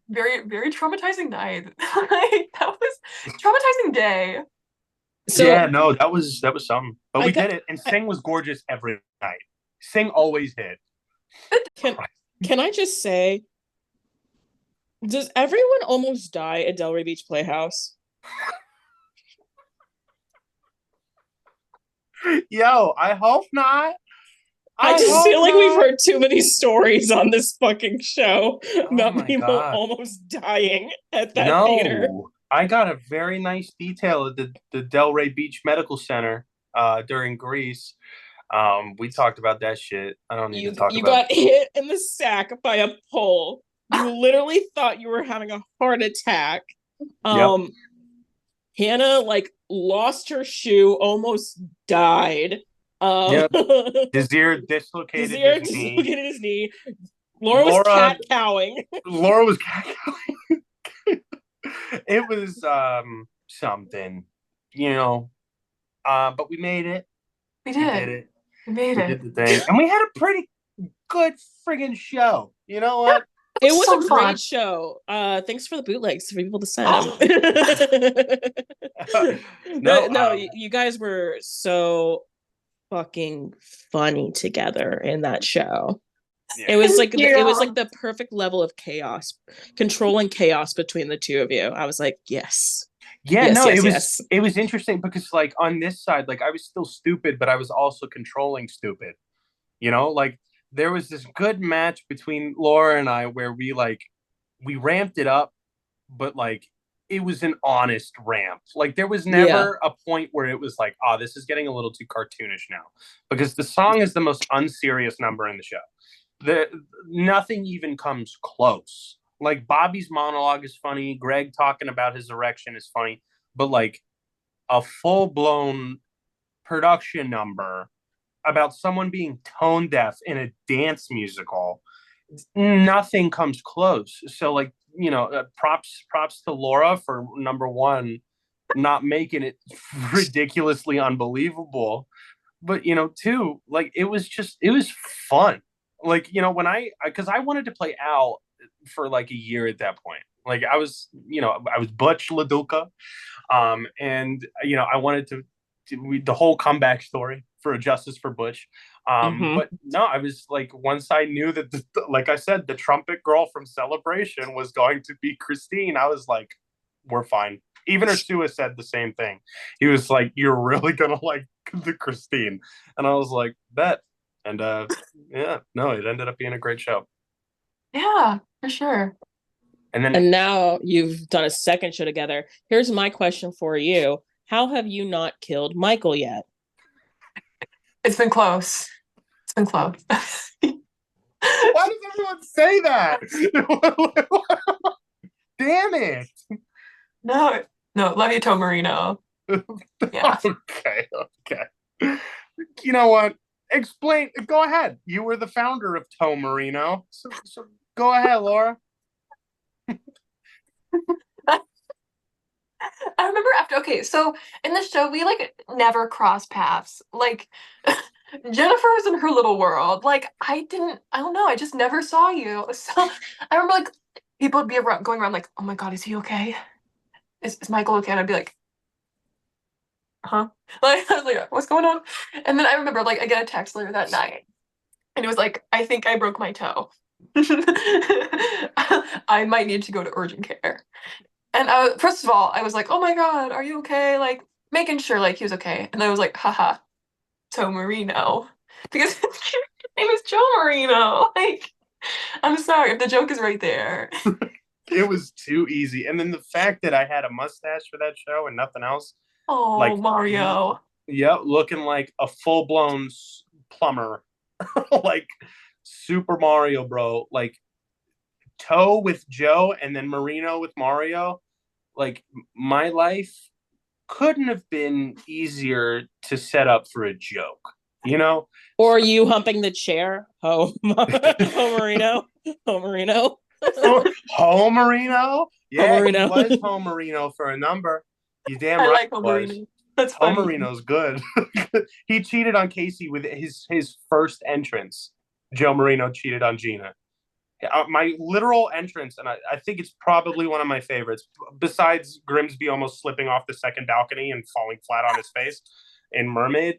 S3: very, very traumatizing night. Like, that was traumatizing day.
S1: So
S2: yeah, no, that was something. But we
S1: got,
S2: did it, and Sing was gorgeous every night. Sing always hit.
S1: can I just say, does everyone almost die at Delray Beach Playhouse?
S2: Yo, I hope not.
S1: I just feel like
S2: not.
S1: we've heard too many stories on this fucking show about people
S2: God.
S1: almost dying at that theater.
S2: I got a very nice detail at the Delray Beach Medical Center during Greece. We talked about that shit. I don't need to talk
S1: You
S2: about
S1: got hit in the sack by a pole. You literally thought you were having a heart attack.
S2: Yep.
S1: Hannah like lost her shoe, almost died.
S2: Yep. Desir dislocated
S1: his knee. Laura was cat cowing.
S2: Laura was cat cowing. It was something, you know. But we made it.
S3: We did.
S2: We did it.
S3: We made
S2: we
S3: it.
S2: did the thing. And we had a pretty good friggin' show. You know what?
S1: It was
S3: so
S1: a
S3: fun.
S1: great show. Thanks for the bootlegs for people to send. You guys were so fucking funny together in that show. Yeah. It was like the perfect level of chaos, controlling chaos between the two of you. I was like, yes.
S2: Yeah, yes, it was interesting because like on this side, like I was still stupid, but I was also controlling stupid. You know, like there was this good match between Laura and I where we ramped it up, but like it was an honest ramp. Like there was never a point where it was like, oh, this is getting a little too cartoonish now, because the song is the most unserious number in the show. Nothing even comes close. Like Bobby's monologue is funny. Greg talking about his erection is funny, but like a full blown production number about someone being tone deaf in a dance musical, nothing comes close. So like, props to Laura for number one, not making it ridiculously unbelievable. But two, like it was fun. Like, when because I wanted to play Al for like a year at that point. Like I was Butch LaDuca. And I wanted to read the whole comeback story for a Justice for Butch.
S1: Mm-hmm.
S2: But no, I was like, once I knew that, like I said, the trumpet girl from Celebration was going to be Christine, I was like, we're fine. Even Ursua said the same thing. He was like, "You're really gonna like the Christine," and I was like, "Bet." And yeah, no, it ended up being a great show.
S3: Yeah, for sure.
S2: And then
S1: And now you've done a second show together. Here's my question for you. How have you not killed Michael yet?
S3: It's been close. It's been close.
S2: why does everyone say that? Damn it.
S3: No, no, love you, Tom Marino. Yeah.
S2: Okay. You know what? Explain. Go ahead. You were the founder of Toe Marino. So go ahead, Laura.
S3: I remember okay, so in the show we like never cross paths. Like Jennifer was in her little world. Like I don't know, I just never saw you. So I remember like people would be going around like, oh my God, is he okay? Is Michael okay? And I'd be like, huh? Like I was like, what's going on? And then I remember like I get a text later that night and it was like, I think I broke my toe. I might need to go to urgent care. And first of all, I was like, oh my God, are you okay? Like making sure like he was okay. And I was like, haha, Joe Marino. Because his name is Joe Marino. Like, I'm sorry, the joke is right there.
S2: It was too easy. And then the fact that I had a mustache for that show and nothing else,
S3: Oh,
S2: like,
S3: Mario.
S2: yeah, looking like a full blown plumber, like Super Mario, bro. Like Toe with Joe and then Marino with Mario. Like my life couldn't have been easier to set up for a joke, you know?
S1: Or you humping the chair? Oh, oh Marino. Oh Marino.
S2: Home Marino? Yeah, he
S1: Marino.
S2: was Home Marino for a number. You damn
S3: I
S2: right
S3: like
S2: he was.
S3: Marino. That's
S2: Home
S3: funny.
S2: Marino's good. He cheated on Casey with his first entrance. Joe Marino cheated on Gina. My literal entrance, and I think it's probably one of my favorites, besides Grimsby almost slipping off the second balcony and falling flat on his face in Mermaid.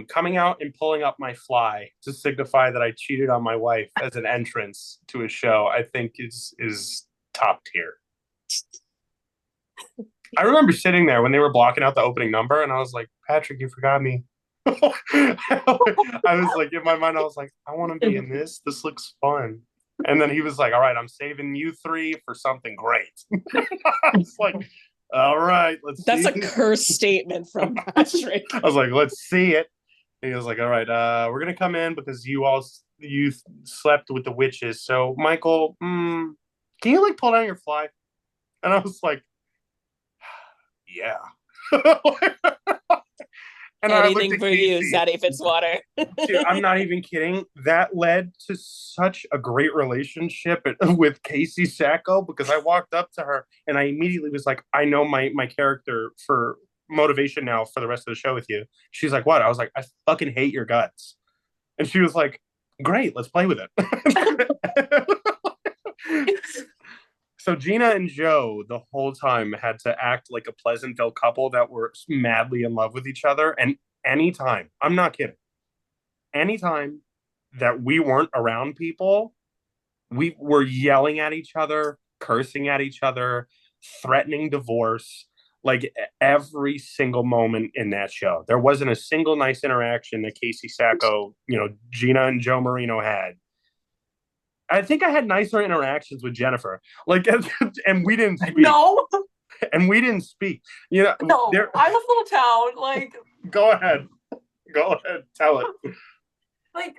S2: Coming out and pulling up my fly to signify that I cheated on my wife as an entrance to a show, I think is top tier. I remember sitting there when they were blocking out the opening number, and I was like, Patrick, you forgot me. I was like, in my mind, I was like, I want to be in this. This looks fun. And then he was like, all right, I'm saving you three for something great. I was like, all right, let's
S1: That's
S2: see.
S1: a curse statement from Patrick.
S2: I was like, let's see it. And he was like, all right, we're going to come in because you slept with the witches. So, Michael, can you like pull down your fly? And I was like, yeah. And
S1: Anything for you, Zaddy Fitzwater.
S2: Dude, I'm not even kidding. That led to such a great relationship with Casey Sacco because I walked up to her and I immediately was like, I know my character for motivation now for the rest of the show with you. She's like, what? I was like, I fucking hate your guts. And she was like, great, let's play with it. So Gina and Joe the whole time had to act like a Pleasantville couple that were madly in love with each other. And anytime, I'm not kidding, anytime that we weren't around people, we were yelling at each other, cursing at each other, threatening divorce, like every single moment in that show. There wasn't a single nice interaction that Casey Sacco, Gina and Joe Marino had. I think I had nicer interactions with Jennifer. Like, and we didn't speak.
S3: No.
S2: And we didn't speak.
S3: No, I'm a little town. Like,
S2: go ahead. Go ahead. Tell it.
S3: Like,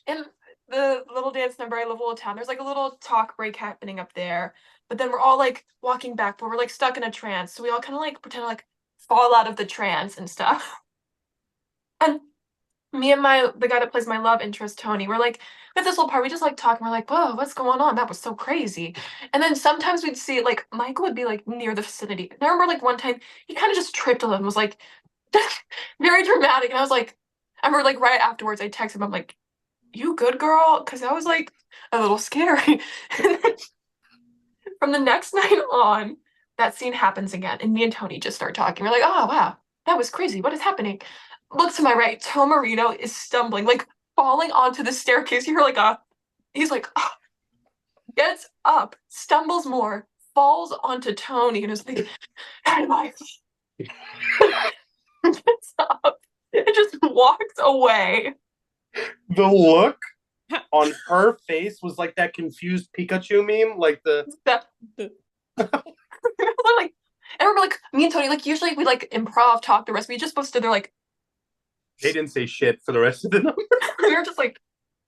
S3: and the little dance number. I live in a little town. There's like a little talk break happening up there. But then we're all like walking back, but we're like stuck in a trance. So we all kind of like pretend to like fall out of the trance and stuff. And me and the guy that plays my love interest, Tony, we're like at this little part, we just like talk and we're like, whoa, what's going on? That was so crazy. And then sometimes we'd see like Michael would be like near the vicinity. And I remember like one time he kind of just tripped a little and was like very dramatic. And I was like, I remember like right afterwards I texted him, I'm like, you good girl? Because I was like a little scary. And then from the next night on, that scene happens again. And me and Tony just start talking. We're like, oh wow, that was crazy. What is happening? Look to my right, Tom Marino is stumbling, like falling onto the staircase. You hear like he's like, oh, gets up, stumbles more, falls onto Tony, and is like, hey, Michael. Gets up and just walks away.
S2: The look on her face was like that confused Pikachu meme, like the.
S3: Like, I remember like me and Tony, like usually we like improv talk the rest. We just both stood there like.
S2: They didn't say shit for the rest of the number.
S3: We were just like,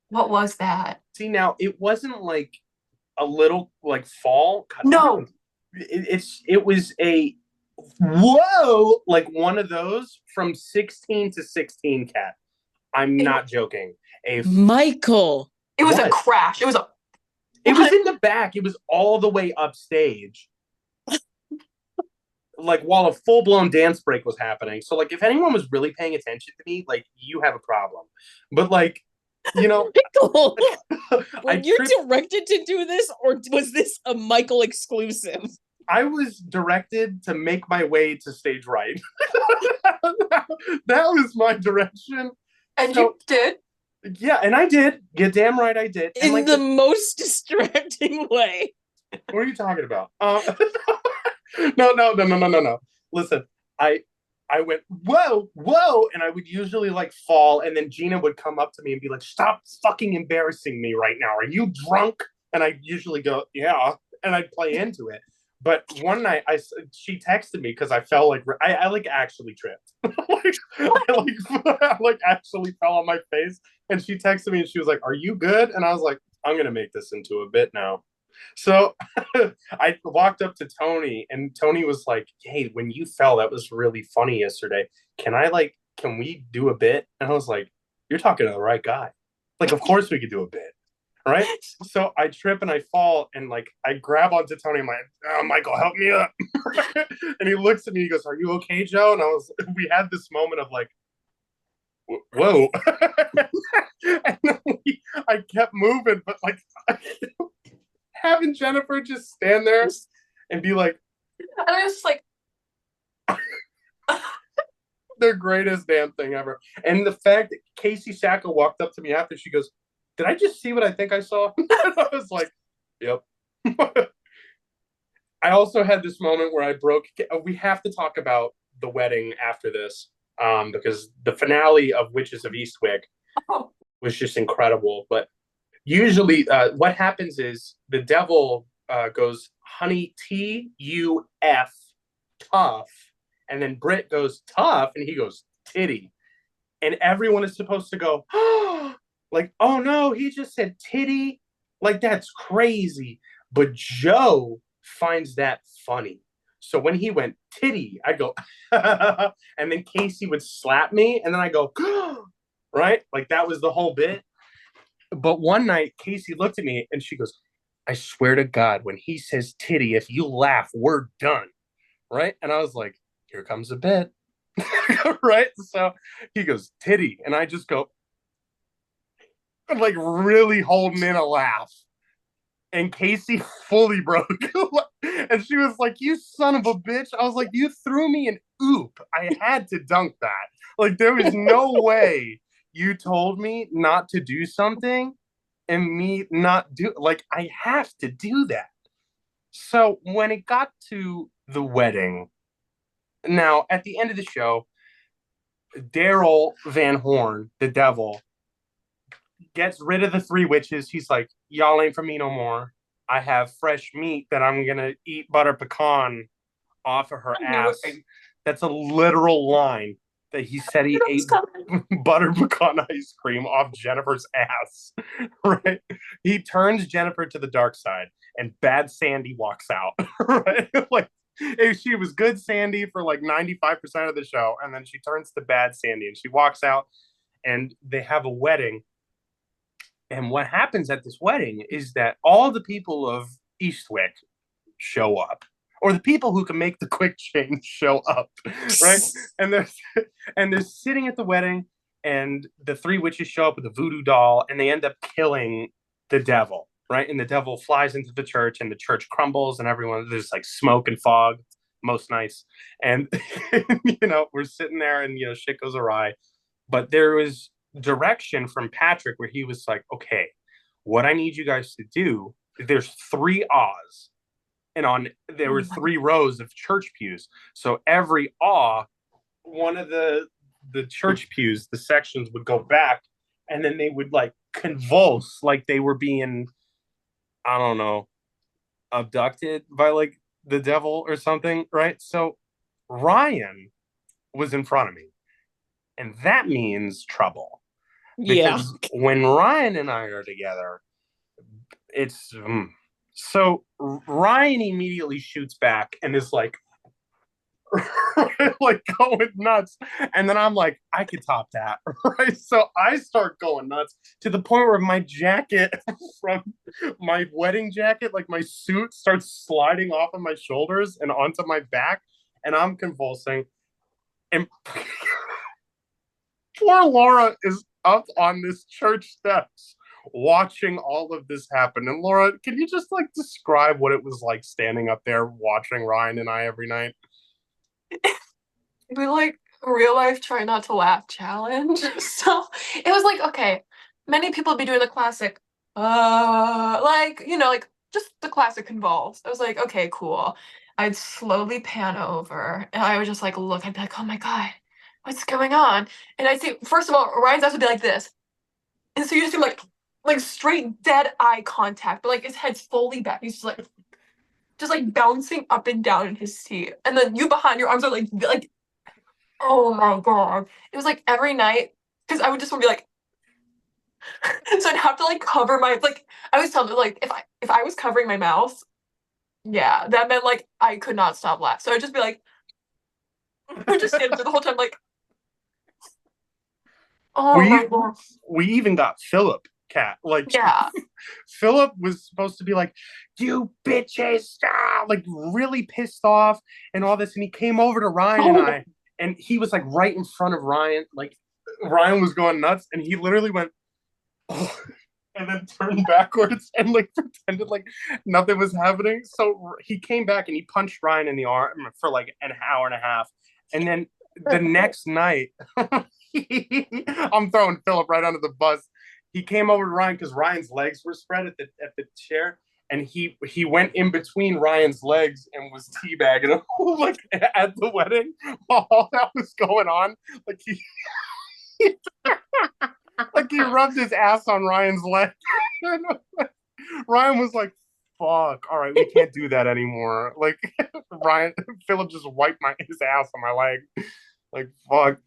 S3: what was that?
S2: See, now it wasn't like a little like fall. God,
S3: no,
S2: it was a whoa, like one of those from 16 to 16 cat. I'm not joking.
S1: Michael.
S3: It was a crash. It was
S2: in the back. It was all the way upstage. Like while a full-blown dance break was happening. So like if anyone was really paying attention to me, like you have a problem. But like, you know,
S1: were you directed to do this, or was this a Michael exclusive?
S2: I was directed to make my way to stage right. That was my direction.
S3: And so, you did?
S2: Yeah, and I did. You're damn right I did.
S1: In like the most distracting way.
S2: What are you talking about? No. Listen, I went, whoa, and I would usually like fall, and then Gina would come up to me and be like, stop fucking embarrassing me right now. Are you drunk? And I usually go, yeah, and I'd play into it. But one night, she texted me because I fell like I like actually tripped. I actually fell on my face, and she texted me and she was like, "Are you good?" And I was like, "I'm gonna make this into a bit now." So I walked up to Tony, and Tony was like, "Hey, when you fell, that was really funny yesterday. Can we do a bit?" And I was like, "You're talking to the right guy. Like, of course we could do a bit." Right? So I trip and I fall, and like I grab onto Tony. I'm like, "Oh, Michael, help me up." And he looks at me. He goes, "Are you okay, Joe?" And we had this moment of like, whoa. And then I kept moving, but like having Jennifer just stand there and be like,
S3: and I was just like,
S2: the greatest damn thing ever. And the fact that Casey Sacco walked up to me after, she goes, "Did I just see what I think I saw?" I was like, yep. I also had this moment where I broke. We have to talk about the wedding after this, because the finale of Witches of Eastwick was just incredible. But usually what happens is the devil goes, "Honey, T-U-F, tough." And then Britt goes, "Tough." And he goes, "Titty." And everyone is supposed to go, "Oh," like, "Oh no, he just said titty." Like, that's crazy. But Joe finds that funny. So when he went titty, I go, and then Casey would slap me, and then I go, right? Like, that was the whole bit. But one night, Casey looked at me, and she goes, "I swear to God, when he says titty, if you laugh, we're done." Right? And I was like, here comes a bit. Right? So he goes, "Titty." And I just go, like, really holding in a laugh. And Casey fully broke. And she was like, "You son of a bitch." I was like, "You threw me an oop. I had to dunk that." Like, there was no way you told me not to do something and me not do, like, I have to do that. So when it got to the wedding, now at the end of the show, Daryl Van Horn, the devil, gets rid of the three witches. He's like, "Y'all ain't for me no more. I have fresh meat that I'm going to eat butter pecan off of her ass." That's a literal line. that he said
S3: You
S2: he
S3: know what's
S2: ate
S3: coming.
S2: butter pecan ice cream off Jennifer's ass, right? He turns Jennifer to the dark side, and bad Sandy walks out, right? Like, if she was good Sandy for like 95% of the show, and then she turns to bad Sandy, and she walks out, and they have a wedding. And what happens at this wedding is that all the people of Eastwick show up, or the people who can make the quick change show up, right? And they're sitting at the wedding, and the three witches show up with a voodoo doll, and they end up killing the devil, right? And the devil flies into the church, and the church crumbles, and everyone there's like smoke and fog most nights, and we're sitting there, and shit goes awry. But there was direction from Patrick where he was like, okay, what I need you guys to do, there's three O's, and there were three rows of church pews. So every awe, one of the church pews, the sections would go back, and then they would like convulse like they were being, I don't know, abducted by like the devil or something, right? So Ryan was in front of me, and that means trouble.
S1: Yeah.
S2: Because when Ryan and I are together, it's so Ryan immediately shoots back and is like like going nuts, and then I'm like, I could top that, right? So I start going nuts to the point where my jacket from my wedding jacket, like my suit, starts sliding off of my shoulders and onto my back, and I'm convulsing, and poor Laura is up on this church steps watching all of this happen. And Laura, can you just like describe what it was like standing up there watching Ryan and I every night?
S3: We like real life try not to laugh challenge. So it was like, okay, many people would be doing the classic, like just the classic convulse. I was like, okay, cool. I'd slowly pan over and I would just like look, I'd be like, oh my God, what's going on? And I'd see, first of all, Ryan's eyes would be like this. And so you just see like straight dead eye contact, but like his head's fully back. He's just like bouncing up and down in his seat. And then you behind your arms are like oh my God. It was like every night, because I would just be like, so I'd have to like cover my like I was telling them like if I was covering my mouth, yeah, that meant like I could not stop laughing. So I'd just be like I just stand there the whole time like oh
S2: we
S3: my God.
S2: we even got Philip cat like
S3: Yeah.
S2: Philip was supposed to be like, you bitches, like really pissed off and all this, and he came over to Ryan and I, and he was like right in front of Ryan, like Ryan was going nuts, and he literally went oh, and then turned backwards and like pretended like nothing was happening. So he came back and he punched Ryan in the arm for like an hour and a half, and then the next night I'm throwing Philip right under the bus. He came over to Ryan because Ryan's legs were spread at the chair, and he went in between Ryan's legs and was teabagging him like at the wedding while all that was going on. Like he like he rubbed his ass on Ryan's leg. Ryan was like, "Fuck! All right, we can't do that anymore." Like Philip just wiped his ass on my leg. Like fuck.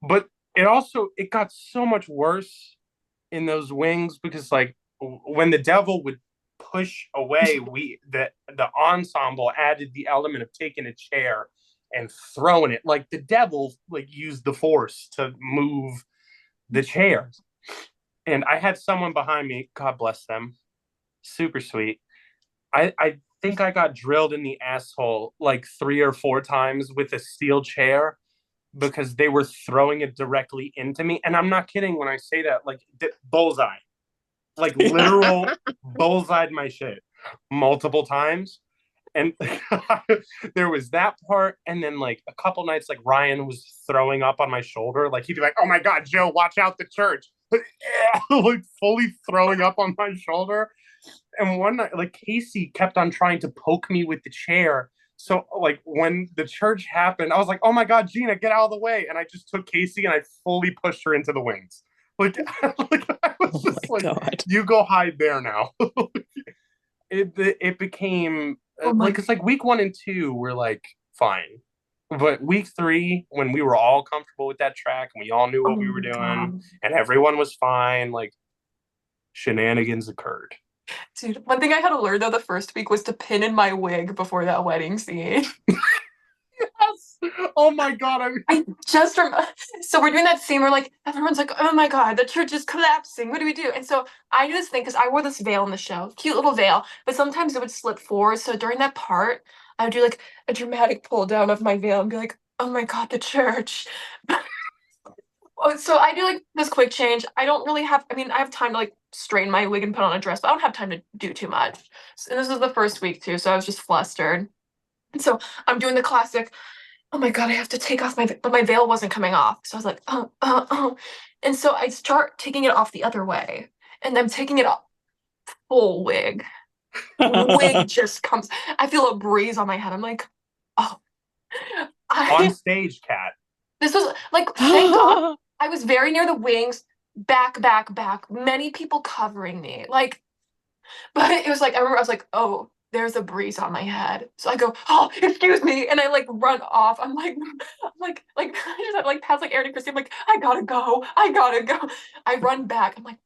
S2: But it got so much worse in those wings because like when the devil would push away, the ensemble added the element of taking a chair and throwing it. Like the devil like used the force to move the chairs. And I had someone behind me, God bless them, super sweet. I think I got drilled in the asshole like 3 or 4 times with a steel chair because they were throwing it directly into me. And I'm not kidding when I say that, like bullseye, like literal bullseyed my shit multiple times. And there was that part. And then like a couple nights, like Ryan was throwing up on my shoulder. Like he'd be like, oh my God, Joe, watch out the church. Like fully throwing up on my shoulder. And one night, like Casey kept on trying to poke me with the chair. So like when the church happened, I was like, oh my God, Gina, get out of the way. And I just took Casey and I fully pushed her into the wings. Like, like I was just like, God. You go hide there now. It became like it's like week 1 and 2 were like fine. But week 3, when we were all comfortable with that track and we all knew
S3: Oh
S2: what we were
S3: my
S2: doing
S3: God.
S2: and everyone was fine, like shenanigans occurred.
S3: Dude, one thing I had to learn though the first week was to pin in my wig before that wedding scene.
S2: Yes. Oh my God.
S3: I just remember. So we're doing that scene where like everyone's like, "Oh my God, the church is collapsing. What do we do?" And so I do this thing because I wore this veil in the show, cute little veil, but sometimes it would slip forward. So during that part, I would do like a dramatic pull down of my veil and be like, "Oh my God, the church." So I do like this quick change. I don't really have. I mean, I have time to like straighten my wig and put on a dress, but I don't have time to do too much. And this is the first week too, so I was just flustered. And so I'm doing the classic, oh my God, I have to take off but my veil wasn't coming off. So I was like, oh. And so I start taking it off the other way. And I'm taking it off full wig. Wig just comes. I feel a breeze on my head. I'm like, oh.
S2: On
S3: I
S2: stage, Cat.
S3: This was like, thank God I was very near the wings, back, many people covering me. Like, but it was like I remember I was like, oh, there's a breeze on my head. So I go, oh, excuse me, and I like run off. I'm like, I just like pass like Aaron and Christy. I'm like, I gotta go. I run back. I'm like,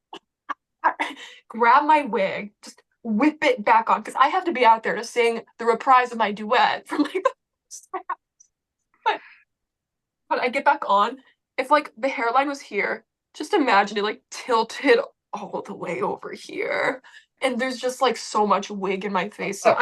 S3: grab my wig, just whip it back on because I have to be out there to sing the reprise of my duet from like the but I get back on. If like the hairline was here, just imagine it like tilted all the way over here. And there's just like so much wig in my face. So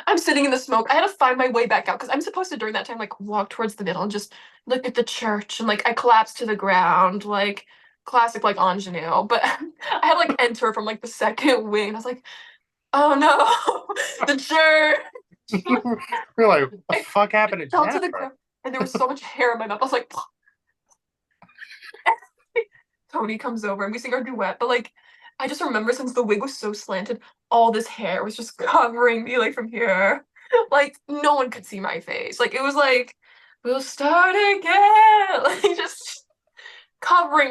S3: I'm sitting in the smoke. I had to find my way back out because I'm supposed to during that time like walk towards the middle and just look at the church and like I collapsed to the ground like classic like ingenue. But I had like enter from like the second wing. And I was like, oh no, the church.
S2: We're like, what the fuck happened to
S3: Fell to the
S2: Jennifer?
S3: ground and there was so much hair in my mouth. I was like, Tony comes over and we sing our duet. But like, I just remember since the wig was so slanted, all this hair was just covering me like from here. Like no one could see my face. Like it was like, we'll start again. Like just covering.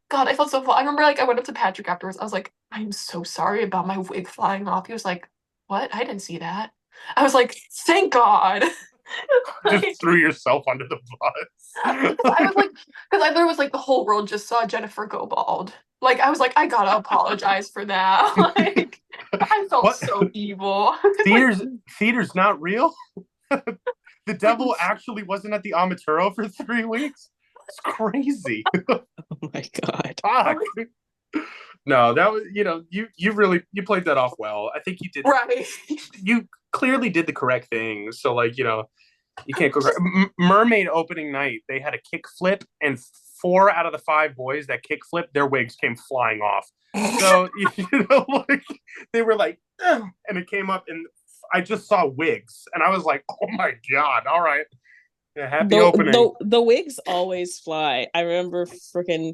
S3: God, I felt so full. I remember like I went up to Patrick afterwards. I was like, I am so sorry about my wig flying off. He was like, what? I didn't see that. I was like, thank God.
S2: Just
S3: Like,
S2: threw yourself under the bus.
S3: I was like, because I there was like the whole world just saw Jennifer go bald. Like I was like, I gotta apologize for that. Like I felt
S2: What?
S3: so evil. Like
S2: Theater's not real? The devil actually wasn't at the Amaturo for 3 weeks? It's crazy.
S1: Oh my God.
S2: Fuck. No, that was you really you played that off well. I think
S3: right.
S2: you clearly did the correct thing. So like you can't go. Mermaid opening night, they had a kick flip, and 4 out of the 5 boys that kick flip, their wigs came flying off. So like they were like, ugh, and it came up, and I just saw wigs, and I was like, oh my God! All right, yeah, happy opening.
S1: The wigs always fly. I remember freaking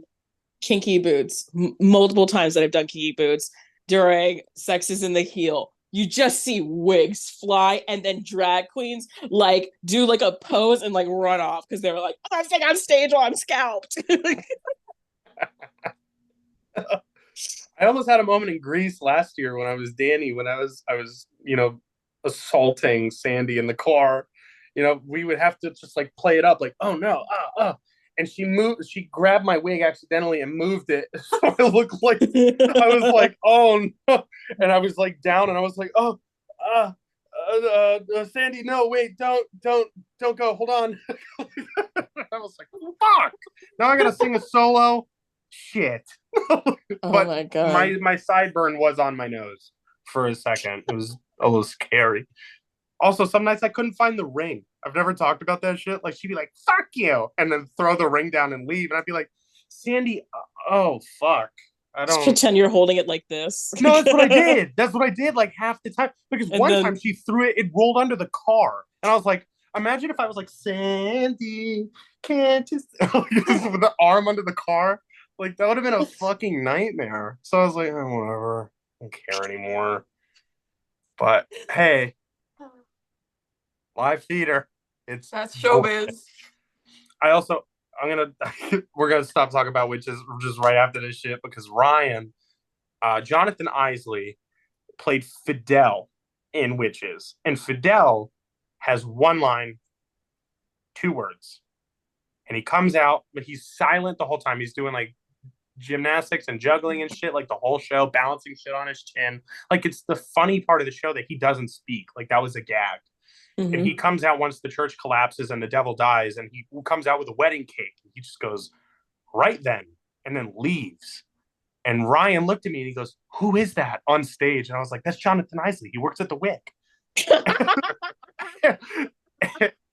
S1: kinky boots multiple times that I've done kinky boots during Sex is in the Heel. You just see wigs fly and then drag queens like do like a pose and like run off because they were like, oh, I'm staying on stage while I'm scalped.
S2: I almost had a moment in Greece last year when I was Danny, when I was assaulting Sandy in the car. We would have to just like play it up like, oh no, and she grabbed my wig accidentally and moved it. So I looked like I was like, oh no. And I was like down and I was like, oh, Sandy, no, wait, don't go. Hold on. I was like, fuck. Now I gotta sing a solo. Shit.
S1: Oh
S2: But
S1: my God.
S2: my sideburn was on my nose for a second. It was a little scary. Also, some nights I couldn't find the ring. I've never talked about that shit. Like she'd be like, fuck you, and then throw the ring down and leave. And I'd be like, Sandy, oh fuck. I
S1: Just
S2: don't
S1: pretend you're holding it like this.
S2: No, that's what I did. That's what I did like half the time. Because
S1: And
S2: one
S1: then
S2: time she threw it, it rolled under the car. And I was like, imagine if I was like, Sandy, can't you with the arm under the car? Like that would have been a fucking nightmare. So I was like, oh, whatever. I don't care anymore. But hey, live theater. It's
S3: That's showbiz.
S2: I also we're gonna stop talking about witches just right after this shit because Ryan, Jonathan Isley played Fidel in Witches, and Fidel has one line 2 words. And he comes out, but he's silent the whole time. He's doing like gymnastics and juggling and shit, like the whole show, balancing shit on his chin. Like it's the funny part of the show that he doesn't speak. Like that was a gag. Mm-hmm. And he comes out once the church collapses and the devil dies, and he comes out with a wedding cake. He just goes, right then, and then leaves. And Ryan looked at me and he goes, who is that on stage? And I was like, that's Jonathan Isley. He works at the Wick.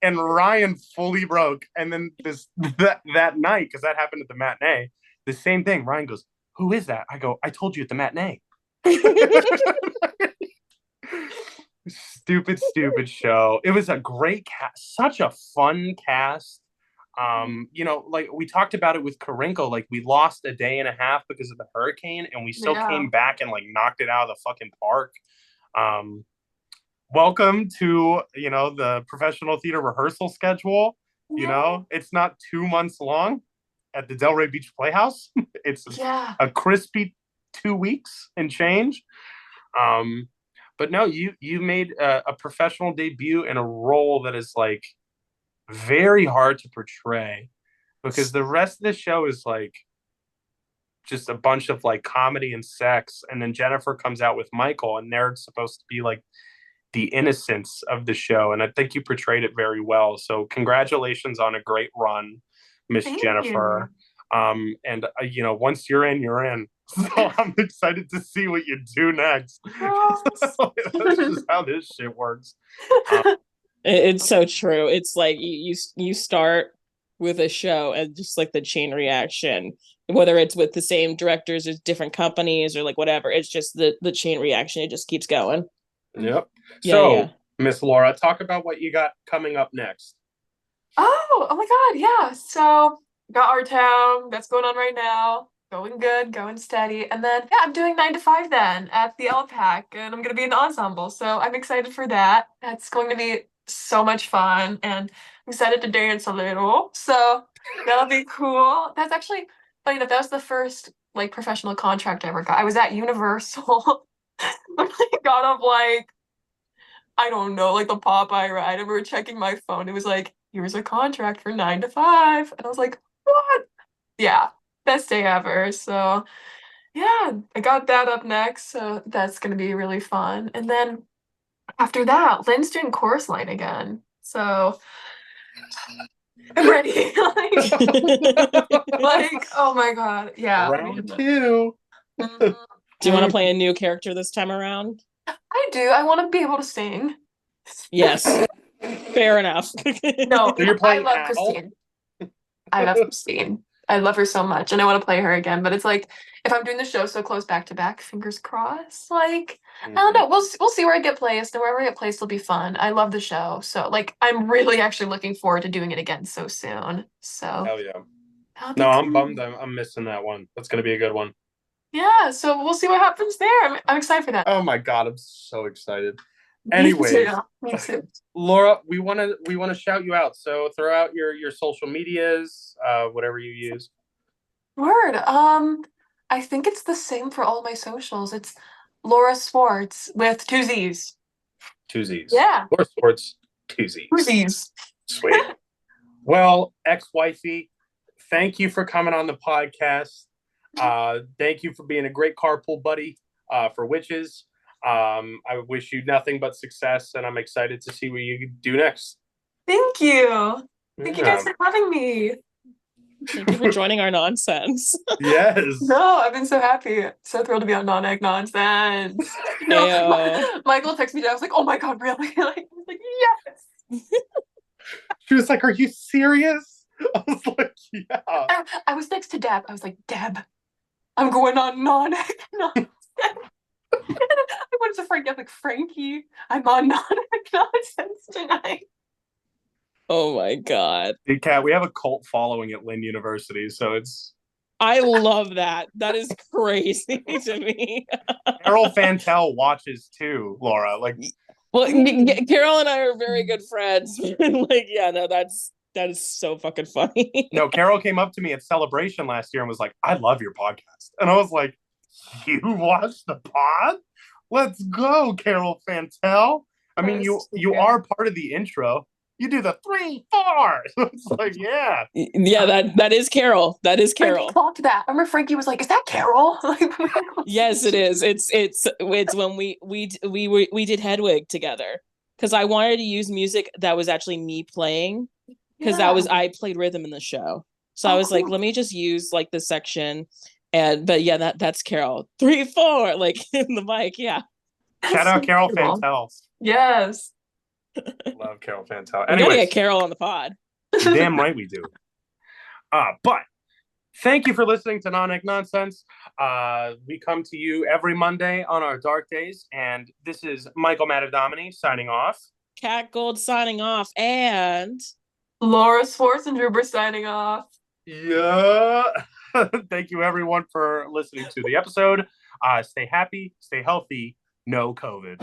S2: And Ryan fully broke. And then that night, because that happened at the matinee, the same thing. Ryan goes, who is that? I go, I told you at the matinee. Stupid show. It was a great cast, such a fun cast. Like we talked about it with Karinko, like we lost a day and a half because of the hurricane, and we still came back and like knocked it out of the fucking park. Welcome to, the professional theater rehearsal schedule. It's not 2 months long at the Delray Beach Playhouse. It's a crispy 2 weeks and change. But no, you made a professional debut in a role that is like very hard to portray, because the rest of the show is like just a bunch of like comedy and sex, and then Jennifer comes out with Michael, and they're supposed to be like the innocence of the show, and I think you portrayed it very well. So congratulations on a great run, Miss Jennifer. And once you're in, you're in. So I'm excited to see what you do next. So that's just how this shit works.
S1: It's so true. It's like you start with a show and just like the chain reaction, whether it's with the same directors or different companies or like whatever, it's just the chain reaction. It just keeps going.
S2: Yep. So, Miss Laura, talk about what you got coming up next.
S3: Oh my God, yeah. So got Our Town, that's going on right now. Going good, going steady. And then, I'm doing 9 to 5 then at the LPAC, and I'm going to be in the ensemble. So I'm excited for that. That's going to be so much fun, and I'm excited to dance a little. So that'll be cool. That's actually funny enough, that was the first like professional contract I ever got. I was at Universal when I got off like, I don't know, like the Popeye ride, and we were checking my phone. It was like, here's a contract for 9 to 5. And I was like, what? Yeah, best day ever. So I got that up next. So that's going to be really fun. And then after that, Lynn's doing Chorus Line again. So I'm ready. like, oh my God. Yeah.
S2: Round 2.
S1: Do you want to play a new character this time around?
S3: I do. I want to be able to sing.
S1: Yes. Fair enough.
S3: No,
S2: so you're playing
S3: I love Christine. I love Christine. I love her so much, and I want to play her again. But it's like, if I'm doing the show so close back to back, fingers crossed. Like, I don't know. We'll see where I get placed, and wherever I get placed will be fun. I love the show, so like, I'm really actually looking forward to doing it again so soon. So
S2: hell yeah. No, I'm bummed. I'm missing that one. That's gonna be a good one.
S3: Yeah, so we'll see what happens there. I'm excited for that.
S2: Oh my God, I'm so excited. Anyway,
S3: Me too.
S2: Laura, we want to shout you out. So throw out your social medias, whatever you use.
S3: Word. I think it's the same for all my socials. It's Laura Swartz with 2 Z's.
S2: 2 Z's.
S3: Yeah.
S2: Laura Swartz, 2 Z's.
S3: 2 Z's.
S2: Sweet. Well, ex-wifey, thank you for coming on the podcast. Thank you for being a great carpool buddy for Witches. I wish you nothing but success, and I'm excited to see what you do next.
S3: Thank you. Thank you guys for having me.
S1: Thank you for joining our nonsense.
S2: Yes.
S3: No, I've been so happy. So thrilled to be on Non-Egg Nonsense. No, Michael texted me. I was like, oh my God, really? Like, I was like, yes.
S2: She was like, are you serious? I was like, yeah.
S3: I was next to Deb. I was like, Deb, I'm going on Non-Egg Nonsense. I wanted to forget, like, Frankie, I'm on Non-Egg Nonsense tonight.
S1: Oh my God.
S2: Hey, Kat, we have a cult following at Lynn University, so it's...
S1: I love that. That is crazy to me.
S2: Carol Fantel watches too, Laura. Like,
S1: well, Carol and I are very good friends. Like, yeah, no, that is so fucking funny.
S2: No, Carol came up to me at Celebration last year and was like, I love your podcast. And I was like, you watch the pod? Let's go, Carol Fantel. I mean, you are part of the intro. You do the 3, 4. It's like, yeah.
S1: Yeah, that is Carol. That is
S3: Frankie
S1: Carol.
S3: clocked that. I remember Frankie was like, "Is that Carol?"
S1: Yes, it is. It's when we did Hedwig together because I wanted to use music that was actually me playing because I played rhythm in the show. So I was like, let me just use like the section, but yeah, that's Carol 3, 4 like in the mic. Yeah.
S2: Shout out Carol Fantel.
S3: Yes.
S2: Love Carol Fantel.
S1: We gotta
S2: Anyways,
S1: get Carol on the pod.
S2: damn right we do. But thank you for listening to Non-Ec Nonsense. We come to you every Monday on our dark days, and this is Michael Matadomini signing off.
S1: Cat Gold signing off, and
S3: Laura Swartzendruber signing off.
S2: Yeah. Thank you, everyone, for listening to the episode. Stay happy, stay healthy, no COVID.